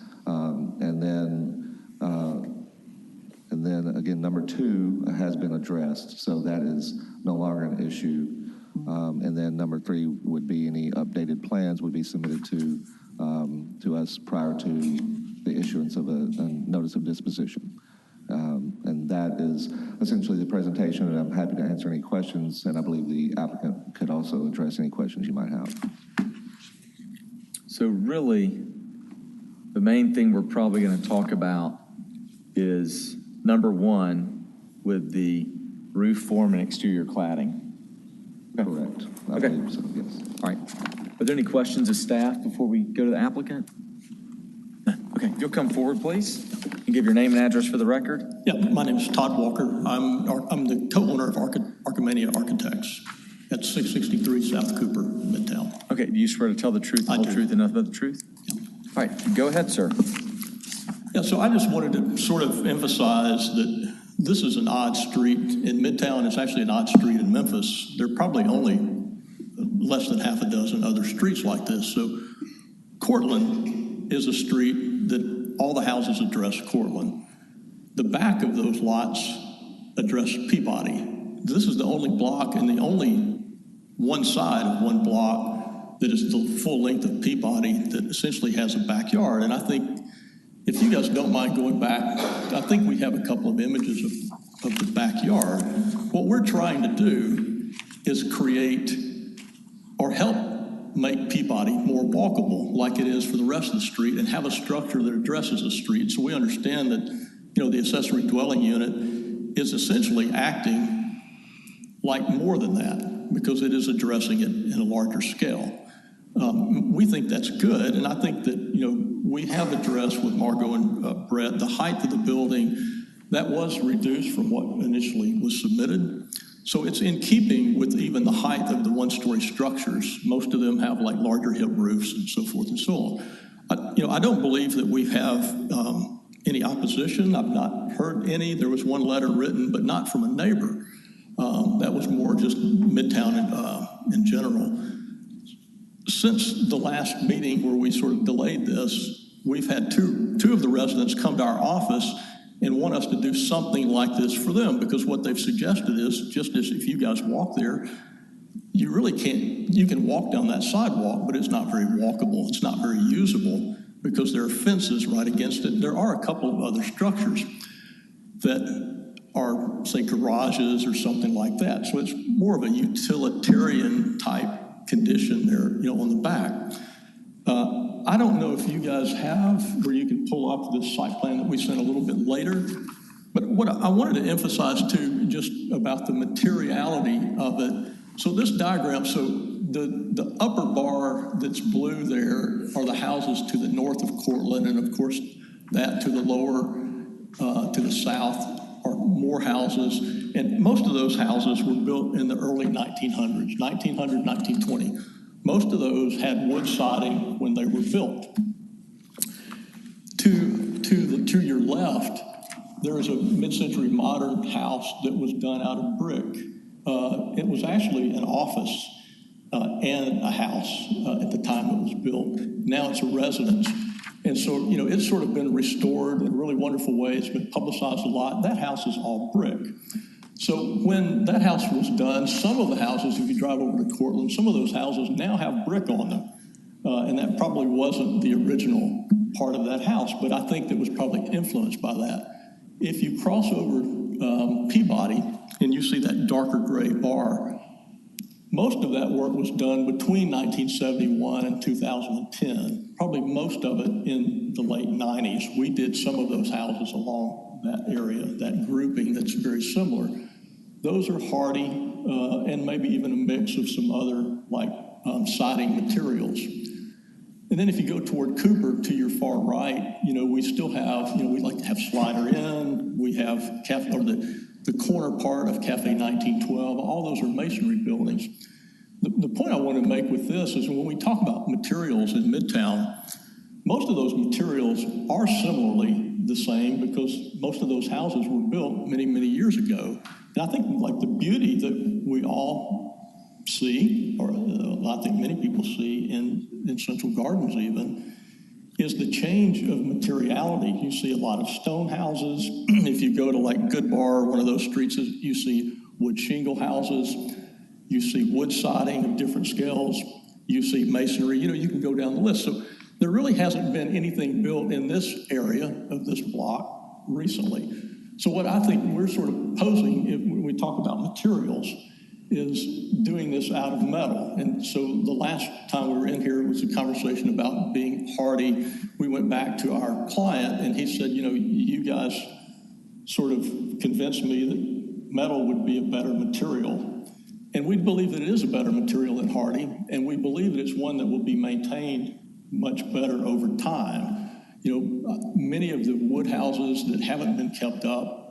And then again, number two has been addressed, so that is no longer an issue. And then number three would be any updated plans would be submitted to us prior to the issuance of a notice of disposition. And that is essentially the presentation, and I'm happy to answer any questions, and I believe the applicant could also address any questions you might have. So really, the main thing we're probably going to talk about is number one with the roof form and exterior cladding. Correct. I believe so, yes. All right. Are there any questions of staff before we go to the applicant? Okay, if you'll come forward, please, and give your name and address for the record. Yeah, my name is Todd Walker. I'm the co-owner of Archimania Architects at 663 South Cooper, Midtown. Okay, do you swear to tell the truth, the whole truth, and nothing but the truth? Yeah. All right, go ahead, sir. Yeah, so I just wanted to sort of emphasize that this is an odd street in Midtown. It's actually an odd street in Memphis. There are probably only less than half a dozen other streets like this. So Cortland is a street that all the houses address Cortland. The back of those lots address Peabody. This is the only block and the only one side of one block that is the full length of Peabody that essentially has a backyard. And I think, if you guys don't mind going back, I think we have a couple of images of the backyard. What we're trying to do is create or help make Peabody more walkable like it is for the rest of the street and have a structure that addresses the street. So we understand that, the accessory dwelling unit is essentially acting like more than that because it is addressing it in a larger scale. We think that's good, and I think that, we have addressed with Margot and Brett the height of the building. That was reduced from what initially was submitted. So it's in keeping with even the height of the one-story structures. Most of them have like larger hip roofs and so forth and so on. I don't believe that we have any opposition. I've not heard any. There was one letter written, but not from a neighbor. That was more just Midtown in general. Since the last meeting where we sort of delayed this, we've had two of the residents come to our office and want us to do something like this for them, because what they've suggested is, just as if you guys walk there, you really can't, you can walk down that sidewalk, but it's not very walkable. It's not very usable because there are fences right against it. There are a couple of other structures that are, say, garages or something like that. So it's more of a utilitarian type condition there, on the back. I don't know if you guys have, where you can pull up this site plan that we sent a little bit later, but what I wanted to emphasize too, just about the materiality of it. So this diagram, so the upper bar that's blue there are the houses to the north of Cortland, and of course that to the lower, to the south are more houses, and most of those houses were built in the early 1900s, 1900, 1920. Most of those had wood siding when they were built. To your left, there is a mid-century modern house that was done out of brick. It was actually an office and a house at the time it was built. Now it's a residence. And so, it's sort of been restored in a really wonderful way. It's been publicized a lot. That house is all brick. So when that house was done, some of the houses, if you drive over to Cortland, some of those houses now have brick on them. And that probably wasn't the original part of that house, but I think that was probably influenced by that. If you cross over Peabody and you see that darker gray bar, most of that work was done between 1971 and 2010, probably most of it in the late 90s. We did some of those houses along that area, that grouping that's very similar. Those are hardy and maybe even a mix of some other siding materials. And then if you go toward Cooper to your far right, we still have, we like to have Slider Inn, we have the corner part of Cafe 1912, all those are masonry buildings. The point I want to make with this is when we talk about materials in Midtown, most of those materials are similarly the same because most of those houses were built many, many years ago. And I think the beauty that we all see, or I think many people see in Central Gardens even, is the change of materiality. You see a lot of stone houses. If you go to Good Bar, one of those streets, you see wood shingle houses. You see wood siding of different scales. You see masonry. You can go down the list. So there really hasn't been anything built in this area of this block recently. So what I think we're sort of posing when we talk about materials is doing this out of metal. And so the last time we were in here, it was a conversation about being hardy. We went back to our client and he said, you guys sort of convinced me that metal would be a better material. And we believe that it is a better material than hardy, and we believe that it's one that will be maintained much better over time. Many of the wood houses that haven't been kept up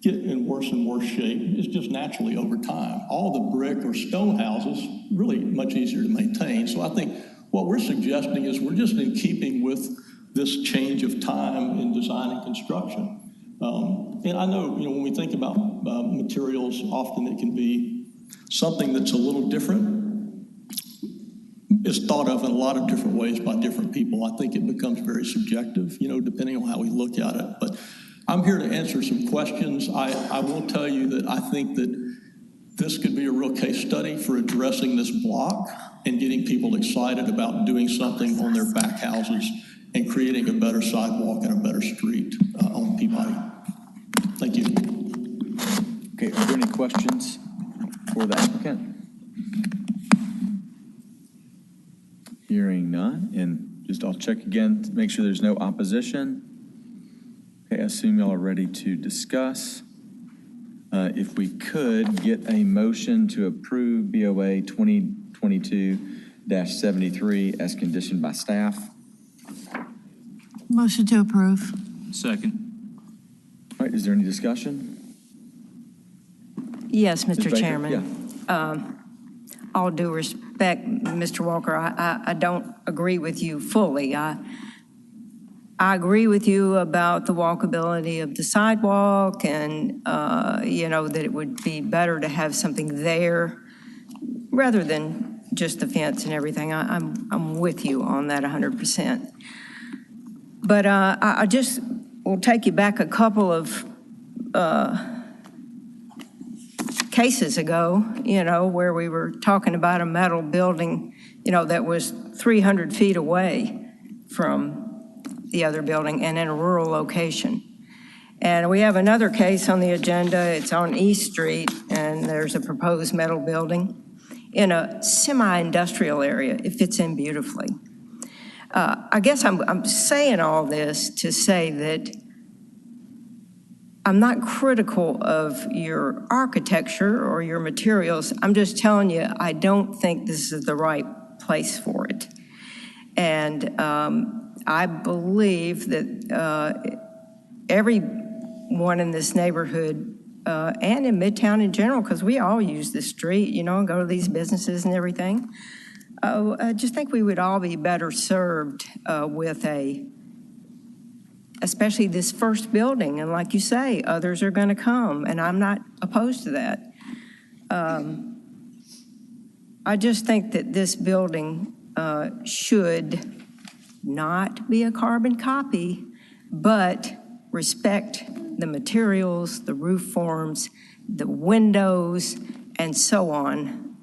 get in worse and worse shape. It's just naturally over time. All the brick or stone houses, really much easier to maintain. So I think what we're suggesting is we're just in keeping with this change of time in design and construction. And I know, when we think about materials, often it can be something that's a little different. is thought of in a lot of different ways by different people. I think it becomes very subjective, depending on how we look at it. But I'm here to answer some questions. I will tell you that I think that this could be a real case study for addressing this block and getting people excited about doing something on their back houses and creating a better sidewalk and a better street on Peabody. Thank you. Okay, are there any questions for the applicant? Hearing none, and I'll check again to make sure there's no opposition. Okay, I assume y'all are ready to discuss. If we could get a motion to approve BOA 2022-73 as conditioned by staff. Motion to approve. Second. All right, is there any discussion? Yes, Ms. Mr. Baker? Chairman. Yeah. All due respect, Mr. Walker, I don't agree with you fully. I agree with you about the walkability of the sidewalk and, that it would be better to have something there rather than just the fence and everything. I'm with you on that 100%. But I just will take you back a couple of cases ago, where we were talking about a metal building, that was 300 feet away from the other building and in a rural location. And we have another case on the agenda. It's on East Street, and there's a proposed metal building in a semi-industrial area. It fits in beautifully. I guess I'm saying all this to say that I'm not critical of your architecture or your materials. I'm just telling you, I don't think this is the right place for it. And I believe that everyone in this neighborhood and in Midtown in general, because we all use this street, and go to these businesses and everything, I just think we would all be better served with especially this first building. And like you say, others are going to come, and I'm not opposed to that. I just think that this building should not be a carbon copy, but respect the materials, the roof forms, the windows, and so on,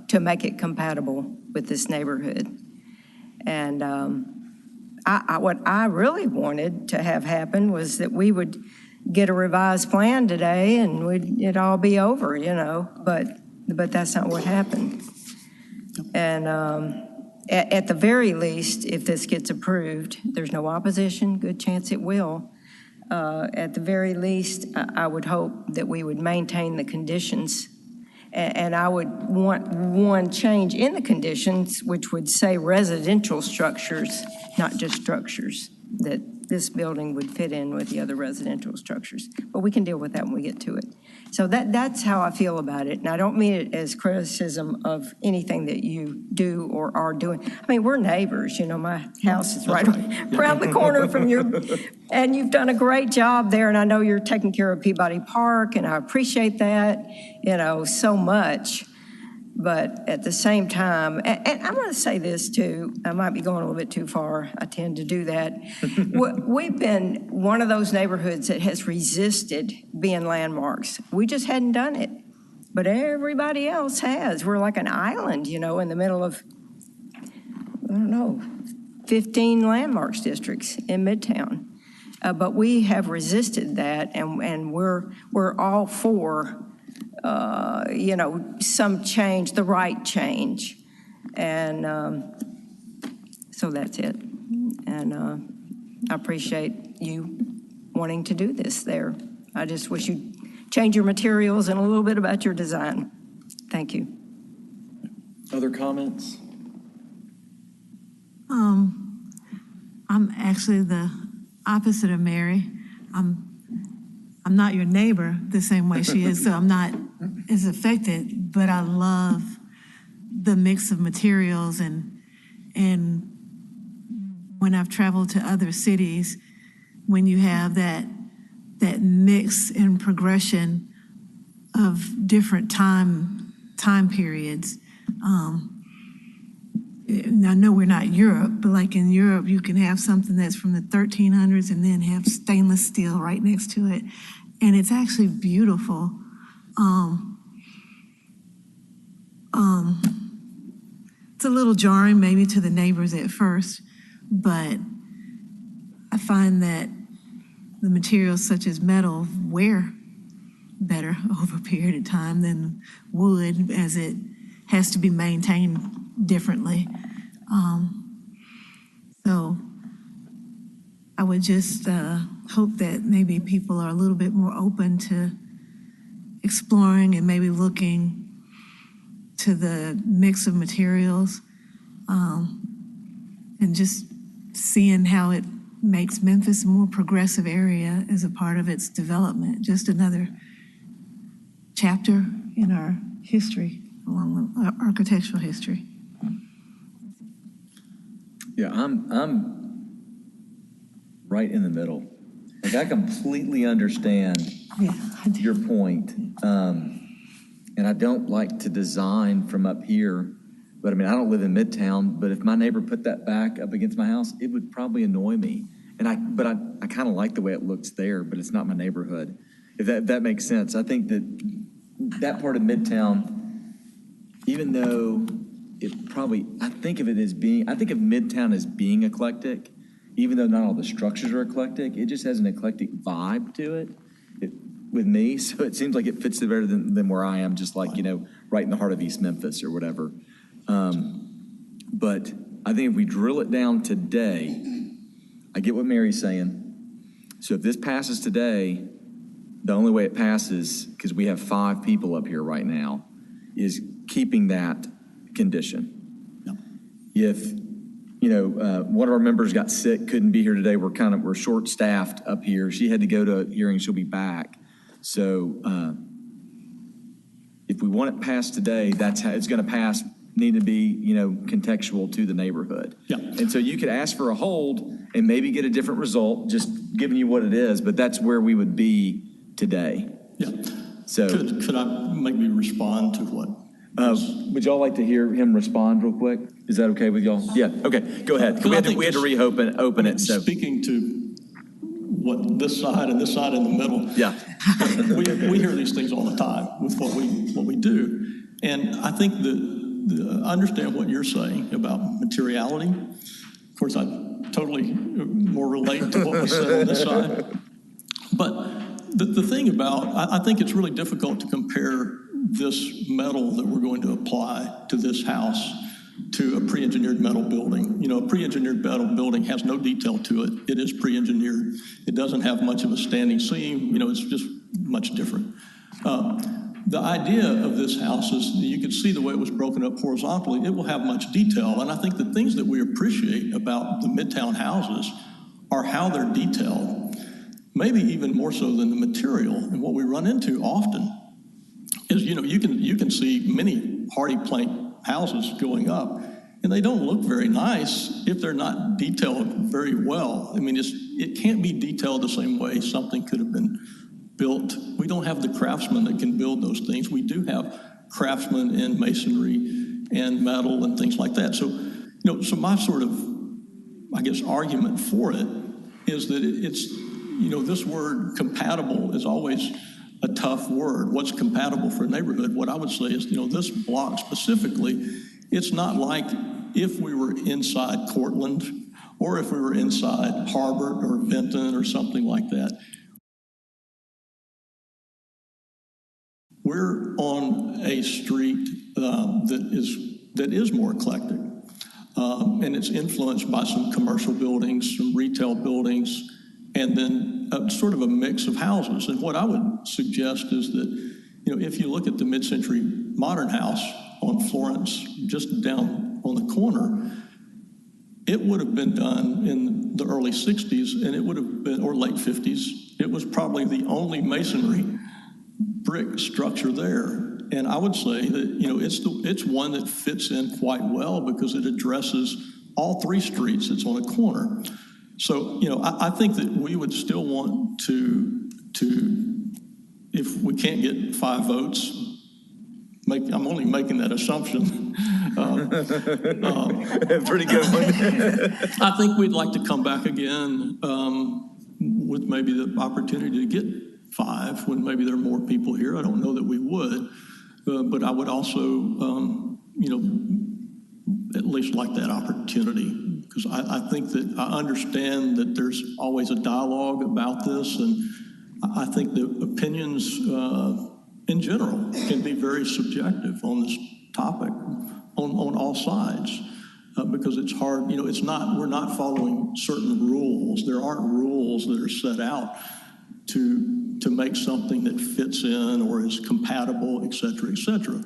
to make it compatible with this neighborhood. And what I really wanted to have happen was that we would get a revised plan today and it'd all be over, but that's not what happened. And at the very least, if this gets approved, there's no opposition, good chance it will. At the very least, I would hope that we would maintain the conditions. And I would want one change in the conditions, which would say residential structures, not just structures, that this building would fit in with the other residential structures. But we can deal with that when we get to it. So that's how I feel about it. And I don't mean it as criticism of anything that you do or are doing. I mean, we're neighbors. My house is right around the corner from your, and you've done a great job there. And I know you're taking care of Peabody Park, and I appreciate that, so much. But at the same time, and I'm going to say this too, I might be going a little bit too far. I tend to do that. We've been one of those neighborhoods that has resisted being landmarks. We just hadn't done it. But everybody else has. We're like an island, in the middle of, 15 landmarks districts in Midtown. But we have resisted that, and we're all for some change, the right change. And so that's it. And I appreciate you wanting to do this there. I just wish you'd change your materials and a little bit about your design. Thank you. Other comments? I'm actually the opposite of Mary. I'm not your neighbor the same way she is, so I'm not as affected, but I love the mix of materials and when I've traveled to other cities, when you have that mix and progression of different time periods, and I know we're not Europe, but like in Europe, you can have something that's from the 1300s and then have stainless steel right next to it. And it's actually beautiful. It's a little jarring maybe to the neighbors at first, but I find that the materials such as metal wear better over a period of time than wood, as it has to be maintained differently. So I would just hope that maybe people are a little bit more open to exploring and maybe looking to the mix of materials, and just seeing how it makes Memphis a more progressive area as a part of its development. Just another chapter in our history, along with our architectural history. Yeah, I'm right in the middle. Like, I completely understand your point. And I don't like to design from up here, but I mean, I don't live in Midtown, but if my neighbor put that back up against my house, it would probably annoy me. And I kind of like the way it looks there, but it's not my neighborhood. If that makes sense. I think that part of Midtown, even though it probably, I think of Midtown as being eclectic, even though not all the structures are eclectic. It just has an eclectic vibe to it. With me, so it seems like it fits it better than where I am, just like, right in the heart of East Memphis or whatever. But I think if we drill it down today, I get what Mary's saying. So if this passes today, the only way it passes, because we have 5 people up here right now, is keeping that condition. Yep. If one of our members got sick, couldn't be here today, we're short-staffed up here. She had to go to a hearing, she'll be back. So if we want it passed today, that's how it's going to pass. Need to be, contextual to the neighborhood. Yeah. And so you could ask for a hold and maybe get a different result, just giving you what it is. But that's where we would be today. Yeah. So could I maybe respond to what? Would y'all like to hear him respond real quick? Is that okay with y'all? Yeah. Okay. Go ahead. We had to reopen it. So speaking to what this side and this side in the middle. Yeah. we hear these things all the time with what we do, and I think I understand what you're saying about materiality. Of course, I totally more relate to what we said on this side. But the thing about, I think it's really difficult to compare this metal that we're going to apply to this house to a pre-engineered metal building. A pre-engineered metal building has no detail to it. It is pre-engineered. It doesn't have much of a standing seam. It's just much different. The idea of this house is, you can see the way it was broken up horizontally, it will have much detail. And I think the things that we appreciate about the Midtown houses are how they're detailed, maybe even more so than the material. And what we run into often is, you can see many hardy plank houses going up, and they don't look very nice if they're not detailed very well. I mean, it can't be detailed the same way something could have been built. We don't have the craftsmen that can build those things. We do have craftsmen in masonry and metal and things like that. So, so my sort of, I guess, argument for it is that it's, this word compatible is always a tough word. What's compatible for a neighborhood? What I would say is, this block specifically, it's not like if we were inside Cortland or if we were inside Harbert or Benton or something like that. We're on a street that is more eclectic, and it's influenced by some commercial buildings, some retail buildings, and then sort of a mix of houses. And what I would suggest is that, if you look at the mid-century modern house on Florence, just down on the corner, it would have been done in the early 60s, and it would have been, or late 50s. It was probably the only masonry brick structure there. And I would say that, it's one that fits in quite well because it addresses all 3 streets. It's on a corner. So, I think that we would still want to, if we can't get 5 votes, I'm only making that assumption, Pretty good one. I think we'd like to come back again with maybe the opportunity to get 5 when maybe there are more people here. I don't know that we would, but I would also, at least like that opportunity, because I think that I understand that there's always a dialogue about this, and I think the opinions in general can be very subjective on this topic on all sides. Because it's hard, we're not following certain rules. There aren't rules that are set out to make something that fits in or is compatible, et cetera, et cetera.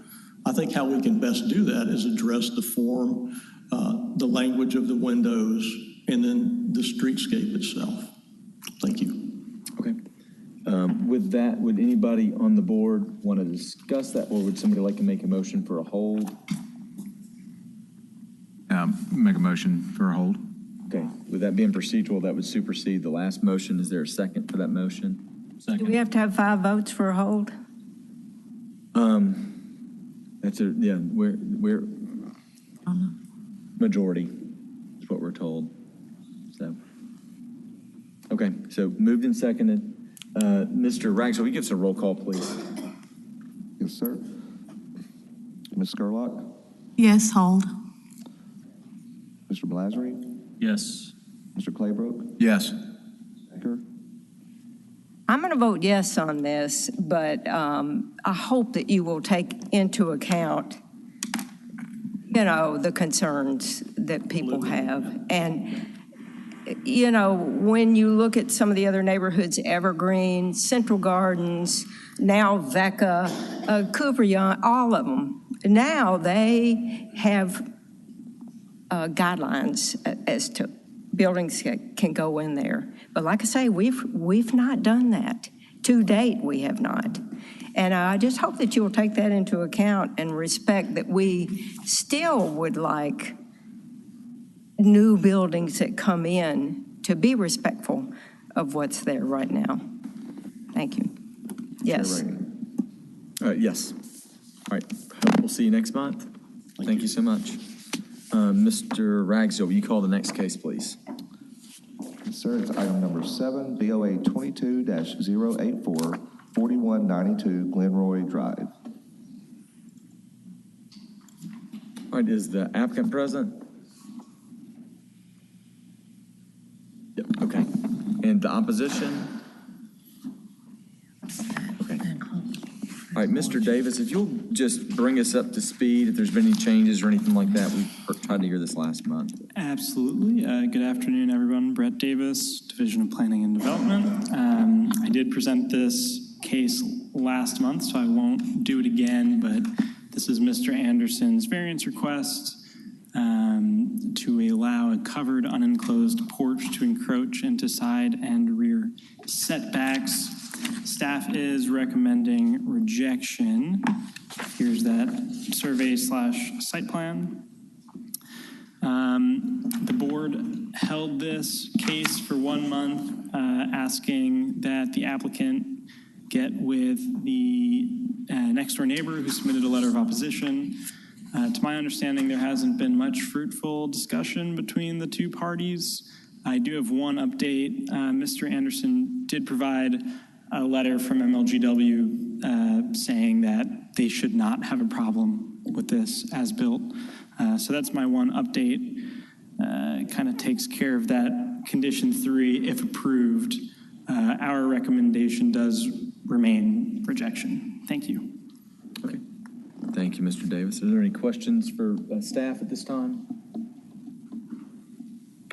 I think how we can best do that is address the form, the language of the windows, and then the streetscape itself. Thank you. Okay. With that, would anybody on the board want to discuss that, or would somebody like to make a motion for a hold? Make a motion for a hold. Okay. With that being procedural, that would supersede the last motion. Is there a second for that motion? Do we have to have 5 votes for a hold? We're majority is what we're told. So, okay. So moved and seconded. Mr. Rags, will you give us a roll call, please? Yes, sir. Ms. Scurlock? Yes, hold. Mr. Blasry? Yes. Mr. Claybrook? Yes. Becker? I'm going to vote yes on this, but I hope that you will take into account, the concerns that people have. And, when you look at some of the other neighborhoods, Evergreen, Central Gardens, now Vecca, Cooper Young, all of them, now they have guidelines as to buildings can go in there. But like I say, we've not done that. To date, we have not. And I just hope that you will take that into account and respect that we still would like new buildings that come in to be respectful of what's there right now. Thank you. Yes. Yes. All right. We'll see you next month. Thank you so much. Mr. Ragsdale, will you call the next case, please? Yes, sir. It's item number 7, BOA 22-084, 4192 Glenroy Drive. All right. Is the applicant present? Yep. Okay. And the opposition? Okay. All right, Mr. Davis, if you'll just bring us up to speed, if there's been any changes or anything like that. We tried to hear this last month. Absolutely. Good afternoon, everyone. Brett Davis, Division of Planning and Development. I did present this case last month, so I won't do it again, but this is Mr. Anderson's variance request to allow a covered unenclosed porch to encroach into side and rear setbacks. Staff is recommending rejection. Here's that survey/site plan. The board held this case for 1 month, asking that the applicant get with the next door neighbor who submitted a letter of opposition. To my understanding, there hasn't been much fruitful discussion between the two parties. I do have one update. Mr. Anderson did provide a letter from MLGW saying that they should not have a problem with this as built. So that's my one update. Kind of takes care of that condition 3 if approved. Our recommendation does remain rejection. Thank you. Okay. Thank you, Mr. Davis. Are there any questions for staff at this time?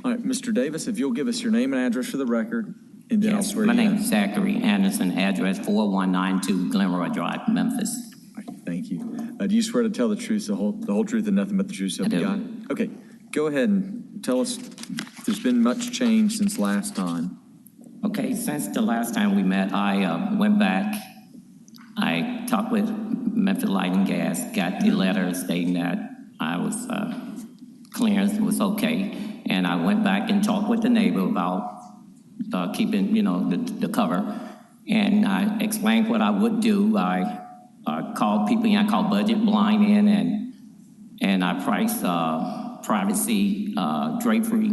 All right, Mr. Davis, if you'll give us your name and address for the record, and then I'll swear you in. My name is Zachary Anderson, address 4192 Glenroy Drive, Memphis. All right, thank you. Do you swear to tell the truth, the whole truth, and nothing but the truth, so help you God? Okay, go ahead and tell us if there's been much change since last time. Okay, since the last time we met, I went back. I talked with Memphis Light and Gas, got the letter stating that I was clearance was okay, and I went back and talked with the neighbor about keeping, the cover, and I explained what I would do. I called people, I called Budget Blind in, and and I priced privacy drapery,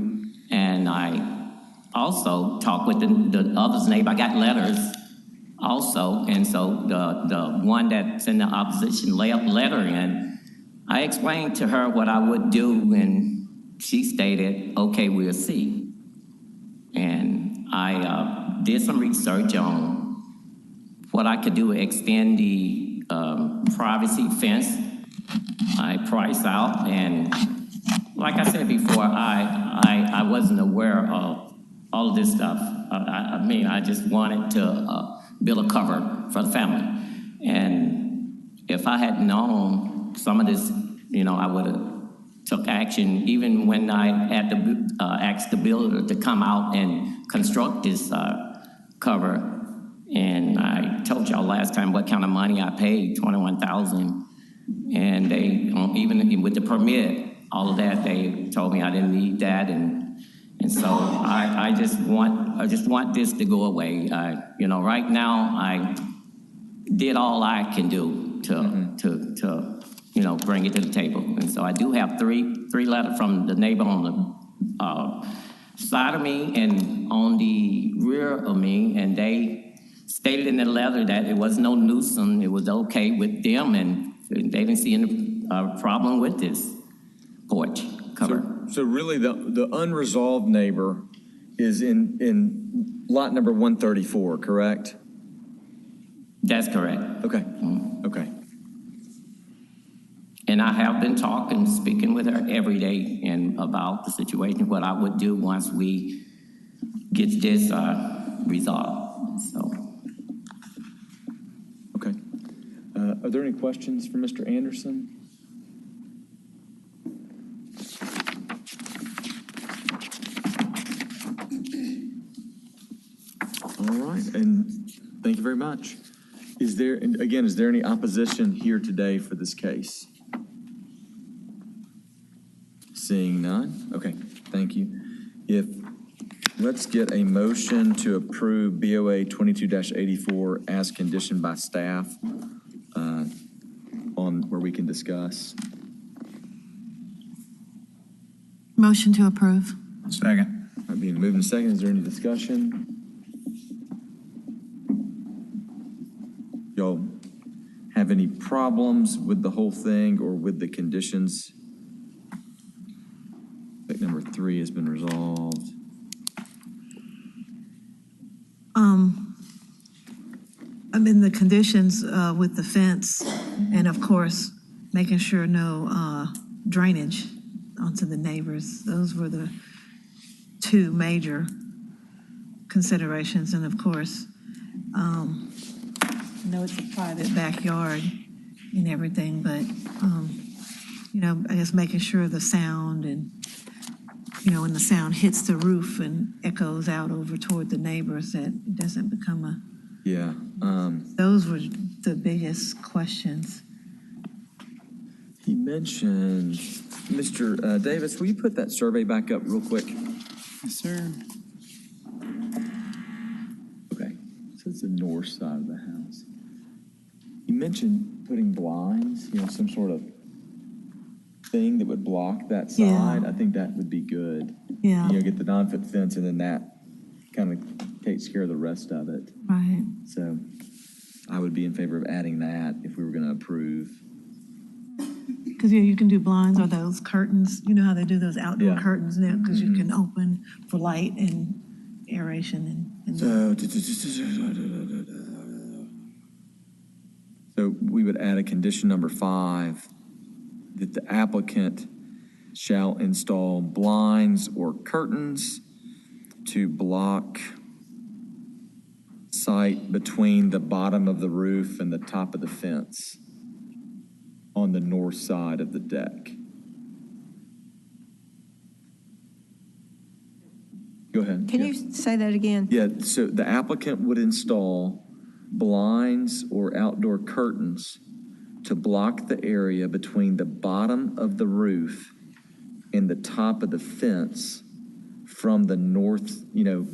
and I also talked with the other's neighbor. I got letters also, and so the one that's in the opposition letter in, I explained to her what I would do, and she stated, okay, we'll see. And I did some research on what I could do to extend the privacy fence. I priced out, and like I said before, I wasn't aware of all of this stuff. I mean, I just wanted to build a cover for the family. And if I had known some of this, I would have took action, even when I had to ask the builder to come out and construct this cover. And I told y'all last time what kind of money I paid, $21,000. And they, even with the permit, all of that, they told me I didn't need that. And so I just want this to go away. Right now I did all I can do to bring it to the table. And so I do have three letters from the neighbor on the side of me and on the rear of me, and they stated in the letter that it was no nuisance, it was okay with them, and they didn't see any problem with this porch cover. So really the unresolved neighbor is in lot number 134, correct? That's correct. Okay, okay. And I have been speaking with her every day and about the situation, what I would do once we get this resolved. So. Okay. Are there any questions for Mr. Anderson? All right, and thank you very much. Is there any opposition here today for this case? Seeing none? Okay, thank you. Let's get a motion to approve BOA 22-84 as conditioned by staff on where we can discuss. Motion to approve. Second. All right, being moved and second, is there any discussion? Y'all have any problems with the whole thing or with the conditions? I think number 3 has been resolved. The conditions with the fence, and of course, making sure no drainage onto the neighbors. Those were the 2 major considerations, and of course, I know it's a private backyard and everything, but I guess making sure the sound and when the sound hits the roof and echoes out over toward the neighbors, that it doesn't become a. Yeah. Those were the biggest questions. He mentioned, Mr. Davis, will you put that survey back up real quick? Yes, sir. Okay, so it's the north side of the house. You mentioned putting blinds, some sort of thing that would block that side. Yeah. I think that would be good. Yeah. Get the 9-foot fence, and then that kind of takes care of the rest of it. Right. So I would be in favor of adding that if we were going to approve. Because you can do blinds or those curtains. You know how they do those outdoor curtains now, because you can open for light and aeration. So we would add a condition number 5 that the applicant shall install blinds or curtains to block sight between the bottom of the roof and the top of the fence on the north side of the deck. Go ahead. Can you say that again? Yeah, so the applicant would install blinds or outdoor curtains to block the area between the bottom of the roof and the top of the fence from the north,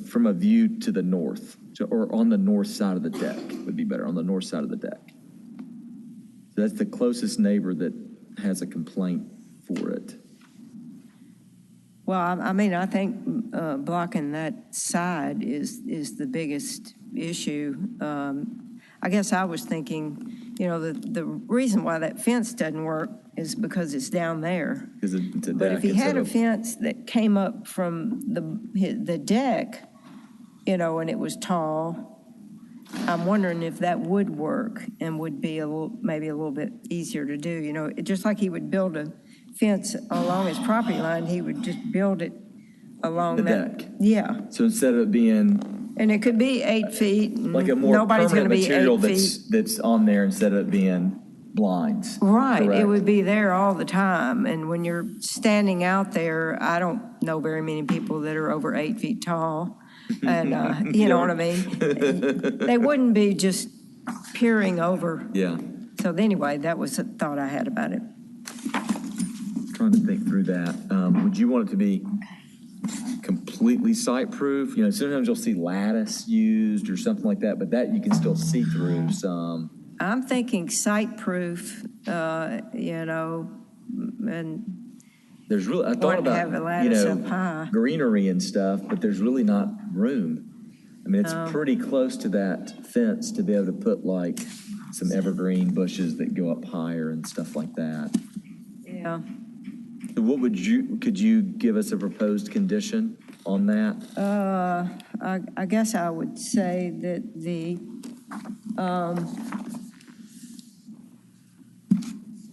from a view to the north, or on the north side of the deck would be better, on the north side of the deck. So that's the closest neighbor that has a complaint for it. Well, I mean, I think blocking that side is the biggest issue. I guess I was thinking, the reason why that fence doesn't work is because it's down there. Because it's a But deck if he had instead a of- fence that came up from the deck, and it was tall, I'm wondering if that would work and would be maybe a little bit easier to do. Just like he would build a fence along his property line, he would just build it along The that. deck. Yeah, So instead of it being and it could be 8 feet. And like a more nobody's going permanent to be material 8 feet. that's on there instead of it being blinds. Right, Correct. it would be there all the time. And when you're standing out there, I don't know very many people that are over 8 feet tall. And you know what I mean? They wouldn't be just peering over. Yeah. So anyway, that was a thought I had about it. Trying to think through that. Would you want it to be completely site-proof? Sometimes you'll see lattice used or something like that, but that you can still see through some. I'm thinking site-proof, and There's really, I Want thought to about, have a lattice up high. greenery and stuff, but there's really not room. I mean, it's pretty close to that fence to be able to put like some evergreen bushes that go up higher and stuff like that. yeah. So could you give us a proposed condition on that? I guess I would say that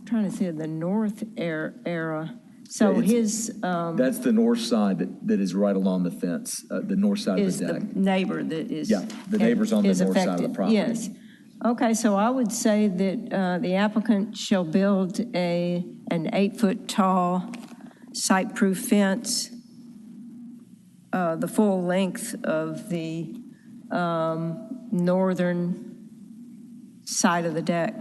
trying to say the north era. So Yeah, his That's the north side that is right along the fence, the north side of is the the deck. neighbor that is. Yeah, the neighbor's on the is north side of the affected. property. Yes. Okay, so I would say that the applicant shall build an 8-foot tall site-proof fence, the full length of the northern side of the deck.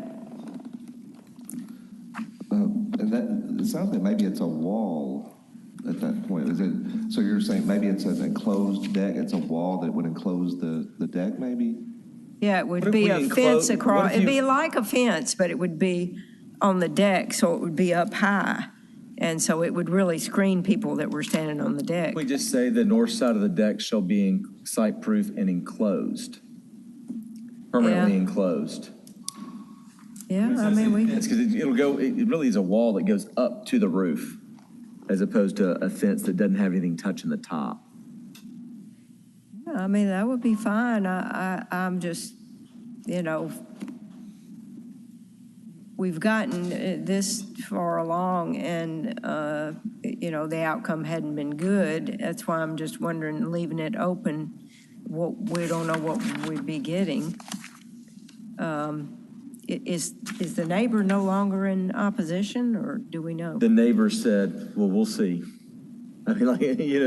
And that, it sounds like maybe it's a wall at that point. Is it, so you're saying maybe it's an enclosed deck, it's a wall that would enclose the deck maybe? Yeah, it What would if be we a enclose- fence what across, if it'd you- be like a fence, but it would be on the deck, so it would be up high. And so it would really screen people that were standing on the deck. We just say the north side of the deck shall be site-proof and enclosed, permanently Yeah. enclosed. Yeah, I mean, It's because it really is a wall that goes up to the roof as opposed to a fence that doesn't have anything touching the top. I mean, that would be fine. I'm just, we've gotten this far along and, the outcome hadn't been good. That's why I'm just wondering, leaving it open, we don't know what we'd be getting. Is the neighbor no longer in opposition, or do we know? The neighbor said, well, we'll see. I mean,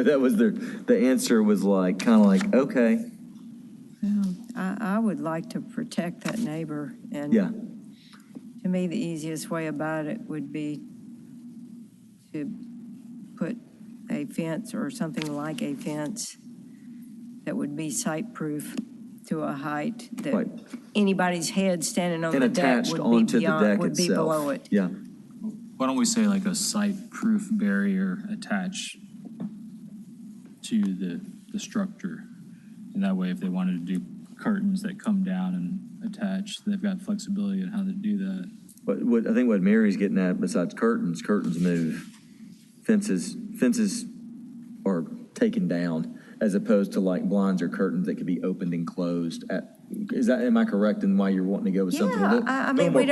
that was the answer was like, kind of like, okay. Well, I would like to protect that neighbor, and Yeah. to me, the easiest way about it would be to put a fence or something like a fence that would be site-proof to a height that Right. anybody's head standing on And the deck attached would be onto the beyond, deck would be itself. below it. Yeah. Why don't we say like a site-proof barrier attached to the structure? And that way, if they wanted to do curtains that come down and attach, they've got flexibility in how to do that. But I think what Mary's getting at, besides curtains move. Fences are taken down as opposed to like blinds or curtains that could be opened and closed. Am I correct in why you're wanting to go with something? Yeah, I mean, we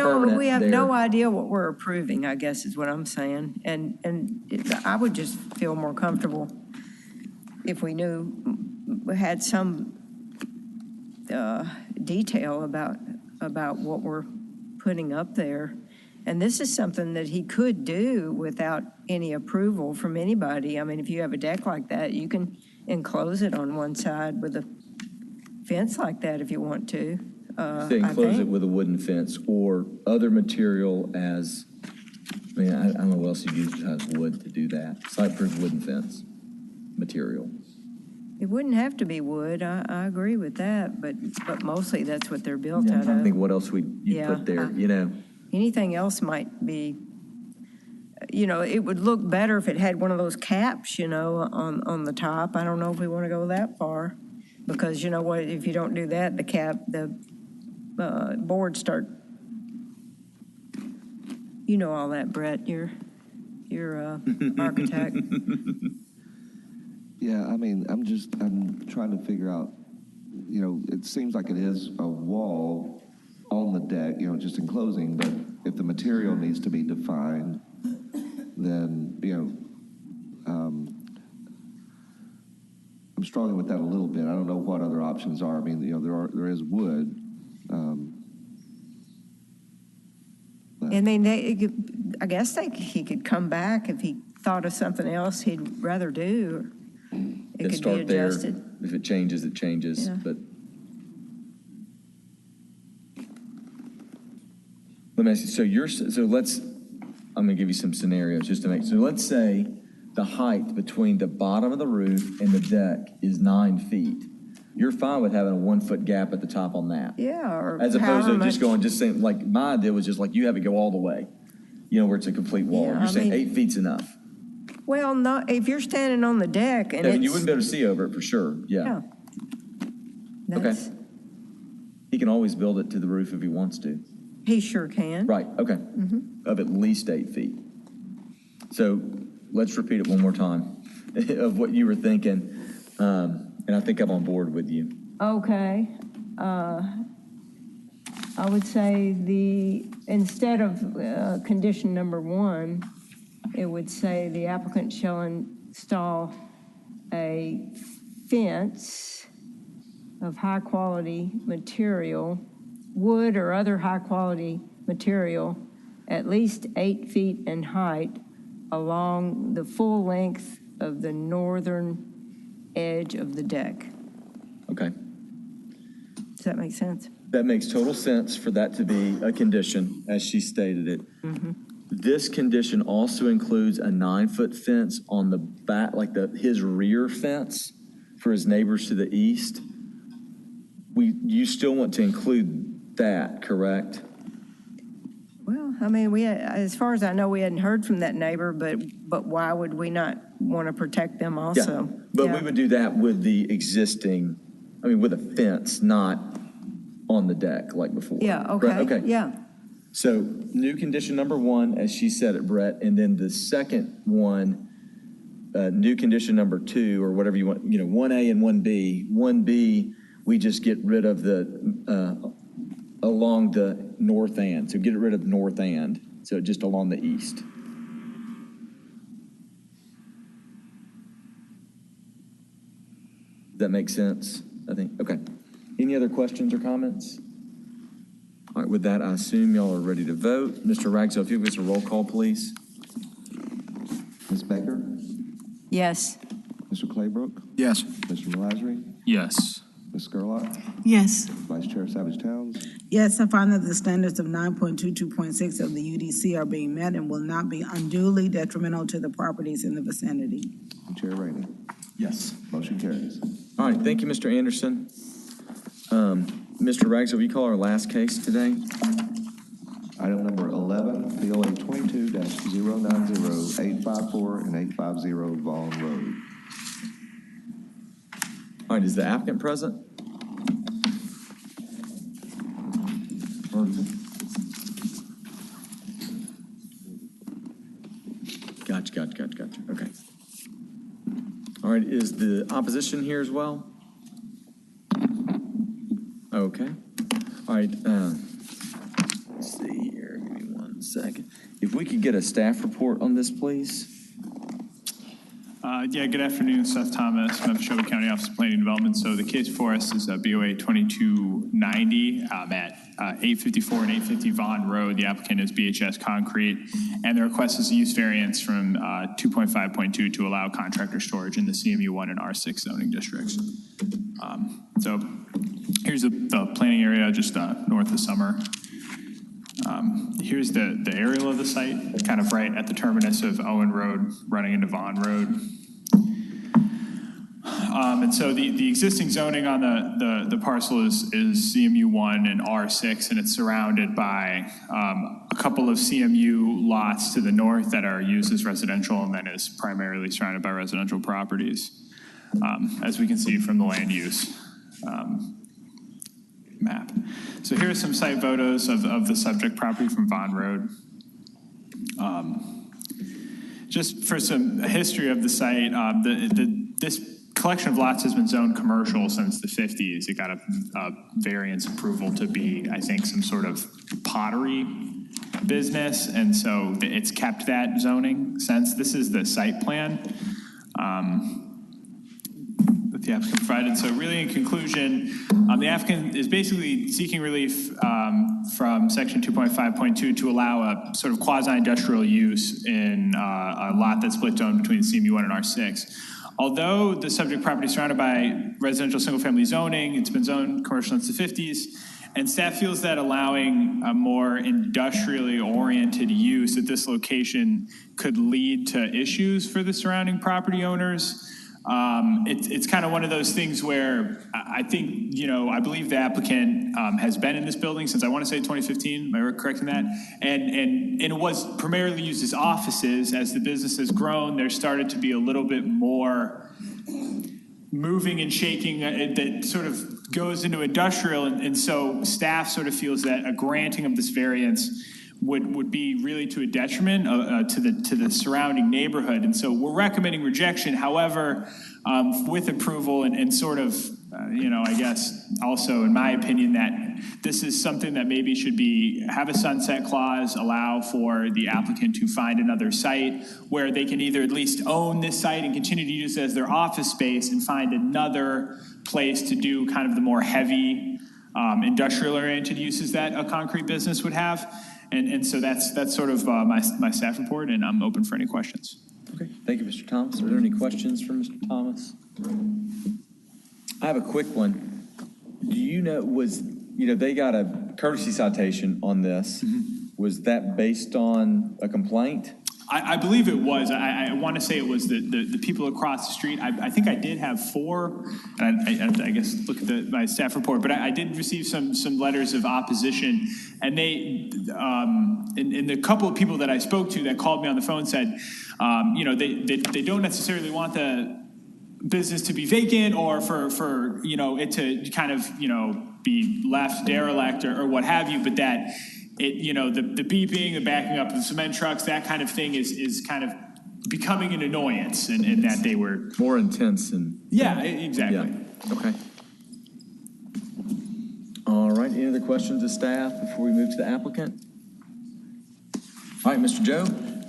have there? no idea what we're approving, I guess is what I'm saying. And I would just feel more comfortable if we knew, we had some detail about what we're putting up there. And this is something that he could do without any approval from anybody. I mean, if you have a deck like that, you can enclose it on one side with a fence like that if you want to. They enclose it with a wooden fence or other material I don't know what else you use besides wood to do that. Site-proof wooden fence material. It wouldn't have to be wood. I agree with that, but mostly that's what they're built out I of. think what else you put there, Anything else might be, it would look better if it had one of those caps, on the top. I don't know if we want to go that far, because you know what, if you don't do that, the boards start, all that, Brett, you're architect. Yeah, I mean, I'm trying to figure out, it seems like it is a wall on the deck, just enclosing, but if the material needs to be defined, then, I'm struggling with that a little bit. I don't know what other options are. I mean, there is wood. I mean, I guess he could come back if he thought of something else he'd rather do. It could be adjusted. If it changes, it changes, Yeah. but. Let me ask you, I'm gonna give you some scenarios just to make, so let's say the height between the bottom of the roof and the deck is 9 feet. You're fine with having a 1 foot gap at the top on that? Yeah, or as opposed however to much. saying, like my idea was just like, you have it go all the way, where it's a complete wall. Yeah, You're saying 8 mean- feet's enough. Well, no, if you're standing on the deck and Yeah, it's. you wouldn't be able to see over it for sure, yeah. Yeah. Okay. That's- He can always build it to the roof if he wants to. He sure can. Right, okay. Of at least 8 feet. So let's repeat it one more time of what you were thinking. And I think I'm on board with you. Okay. I would say instead of condition number 1, it would say the applicant shall install a fence of high-quality material, wood or other high-quality material, at least 8 feet in height along the full length of the northern edge of the deck. Okay. Does that make sense? That makes total sense for that to be a condition, as she stated it. This condition also includes a 9-foot fence on the back, like his rear fence for his neighbors to the east. You still want to include that, correct? Well, I mean, as far as I know, we hadn't heard from that neighbor, but why would we not want to protect them also? Yeah, but we would do that with the existing, with a fence, not on the deck like before. Yeah, okay. Right, okay. Yeah. So new condition number 1, as she said it, Brett, and then the second one, new condition number 2, or whatever you want, 1A and 1B. 1B, we just get rid of along the north end. So get rid of north end. So just along the east. Does that make sense? I think, okay. Any other questions or comments? All right, with that, I assume y'all are ready to vote. Mr. Ragsdale, if you'll give us a roll call, please. Ms. Baker? Yes. Mr. Claybrook? Yes. Mr. Malazri? Yes. Ms. Skurlock? Yes. Vice Chair Savage Towns? Yes, I find that the standards of 9.22.6 of the UDC are being met and will not be unduly detrimental to the properties in the vicinity. Chair Rainey? Yes. Motion carries. All right, thank you, Mr. Anderson. Mr. Ragsdale, will you call our last case today? Item number 11, BOA 22-090, 854 and 850 Vaughn Road. All right, is the applicant present? Gotcha. Okay. All right, is the opposition here as well? Okay. All right, let's see here. Give me 1 second. If we could get a staff report on this, please. Yeah, good afternoon, Seth Thomas, Memphis Shelby County Office of Planning and Development. So the case for us is BOA 2290 at 854 and 850 Vaughn Road. The applicant is BHS Concrete, and the request is a use variance from 2.5.2 to allow contractor storage in the CMU 1 and R6 zoning districts. So here's the planning area just north of Summer. Here's the aerial of the site, kind of right at the terminus of Owen Road, running into Vaughn Road. And so the existing zoning on the parcel is CMU 1 and R6, and it's surrounded by a couple of CMU lots to the north that are used as residential, and then is primarily surrounded by residential properties, as we can see from the land use map. So here are some site photos of the subject property from Vaughn Road. Just for some history of the site, this collection of lots has been zoned commercial since the 50s. It got a variance approval to be, I think, some sort of pottery business, and so it's kept that zoning since. This is the site plan that the applicant provided. So really, in conclusion, the applicant is basically seeking relief from section 2.5.2 to allow a sort of quasi-industrial use in a lot that's split zone between CMU1 and R6. Although the subject property is surrounded by residential single-family zoning, it's been zoned commercial since the 50s, and staff feels that allowing a more industrially oriented use at this location could lead to issues for the surrounding property owners. It's kind of one of those things where I think, I believe the applicant has been in this building since, I want to say 2015, am I correct in that? And it was primarily used as offices. As the business has grown, there started to be a little bit more moving and shaking that sort of goes into industrial. And so staff sort of feels that a granting of this variance would be really to a detriment to the surrounding neighborhood. And so we're recommending rejection. However, with approval and sort of, I guess also in my opinion that this is something that maybe should have a sunset clause, allow for the applicant to find another site where they can either at least own this site and continue to use it as their office space and find another place to do kind of the more heavy industrial-oriented uses that a concrete business would have. And so that's sort of my staff report, and I'm open for any questions. Okay, thank you, Mr. Thomas. Are there any questions for Mr. Thomas? I have a quick one. Do you know, they got a courtesy citation on this. Mm-hmm. Was that based on a complaint? I believe it was. I want to say it was the people across the street. I think I did have 4, and I guess look at my staff report, but I did receive some letters of opposition, and they, and the couple of people that I spoke to that called me on the phone said, they don't necessarily want the business to be vacant or for it to kind of, be left derelict or what have you, but that the beeping, the backing up of cement trucks, that kind of thing is kind of becoming an annoyance, and that they were more intense and exactly. Yeah. Okay. All right. Any other questions of staff before we move to the applicant? All right, Mr. Joe.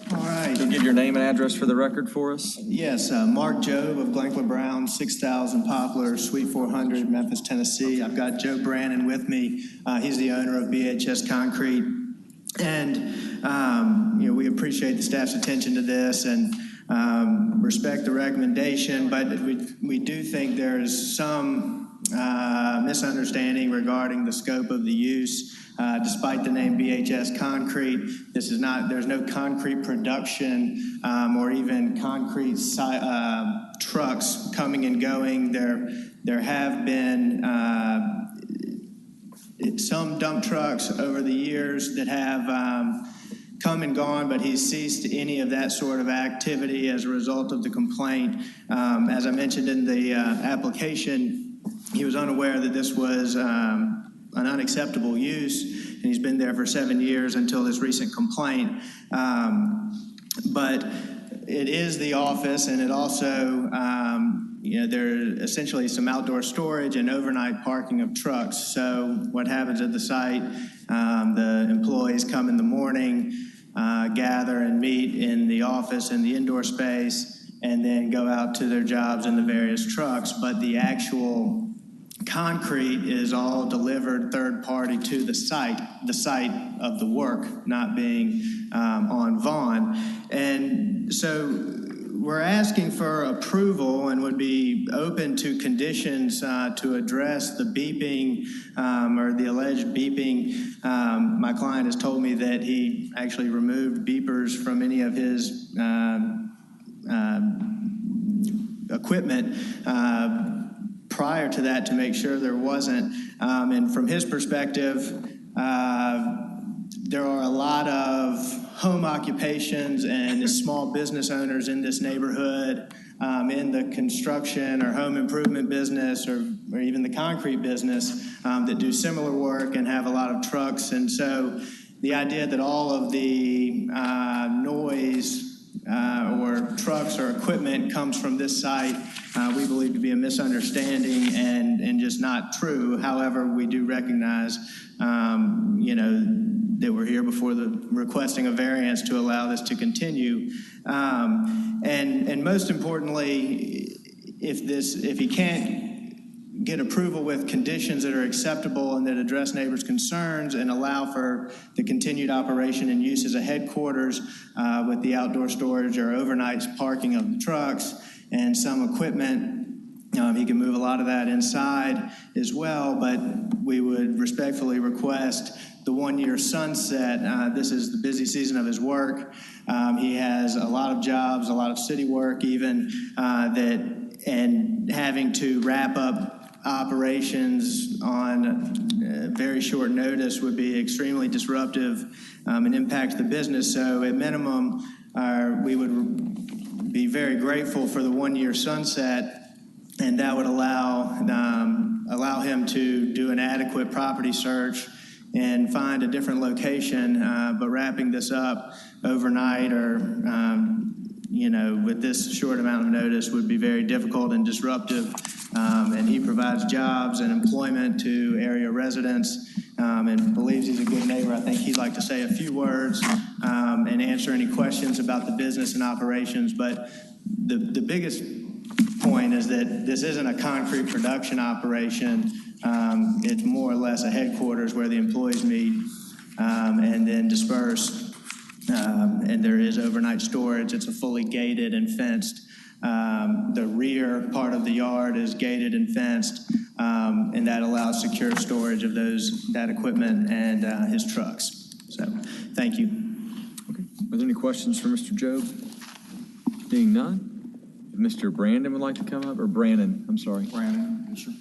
All right. You'll give your name and address for the record for us. Yes, Mark Jobe of Glenkler Brown, 6,000 Poplar, Suite 400, Memphis, Tennessee. I've got Joe Brannon with me. He's the owner of BHS Concrete. And, we appreciate the staff's attention to this and respect the recommendation, but we do think there's some misunderstanding regarding the scope of the use. Despite the name BHS Concrete, there's no concrete production or even concrete trucks coming and going. There have been some dump trucks over the years that have come and gone, but he's ceased any of that sort of activity as a result of the complaint. As I mentioned in the application, he was unaware that this was an unacceptable use, and he's been there for 7 years until this recent complaint. But it is the office, and it also, there's essentially some outdoor storage and overnight parking of trucks. So what happens at the site, the employees come in the morning, gather and meet in the office in the indoor space, and then go out to their jobs in the various trucks. But the actual concrete is all delivered third party to the site of the work, not being on Vaughn. And so we're asking for approval and would be open to conditions to address the beeping or the alleged beeping. My client has told me that he actually removed beepers from any of his equipment prior to that to make sure there wasn't. And from his perspective, there are a lot of home occupations and small business owners in this neighborhood, in the construction or home improvement business or even the concrete business that do similar work and have a lot of trucks. And so the idea that all of the noise or trucks or equipment comes from this site, we believe to be a misunderstanding and just not true. However, we do recognize, that we're here before the requesting a variance to allow this to continue. And most importantly, if he can't get approval with conditions that are acceptable and that address neighbors' concerns and allow for the continued operation and use as a headquarters with the outdoor storage or overnight parking of the trucks and some equipment, he can move a lot of that inside as well, but we would respectfully request the 1-year sunset. This is the busy season of his work. He has a lot of jobs, a lot of city work even, and having to wrap up operations on very short notice would be extremely disruptive and impact the business. So at minimum, we would be very grateful for the 1-year sunset, and that would allow him to do an adequate property search and find a different location. But wrapping this up overnight or with this short amount of notice would be very difficult and disruptive. And he provides jobs and employment to area residents and believes he's a good neighbor. I think he'd like to say a few words and answer any questions about the business and operations. But the biggest point is that this isn't a concrete production operation. It's more or less a headquarters where the employees meet and then disperse. And there is overnight storage. It's a fully gated and fenced. The rear part of the yard is gated and fenced, and that allows secure storage of that equipment and his trucks. So, thank you. Okay. Are there any questions for Mr. Job? Seeing none. Mr. Brandon would like to come up, or Brandon, I'm sorry. Brandon, yes, sir.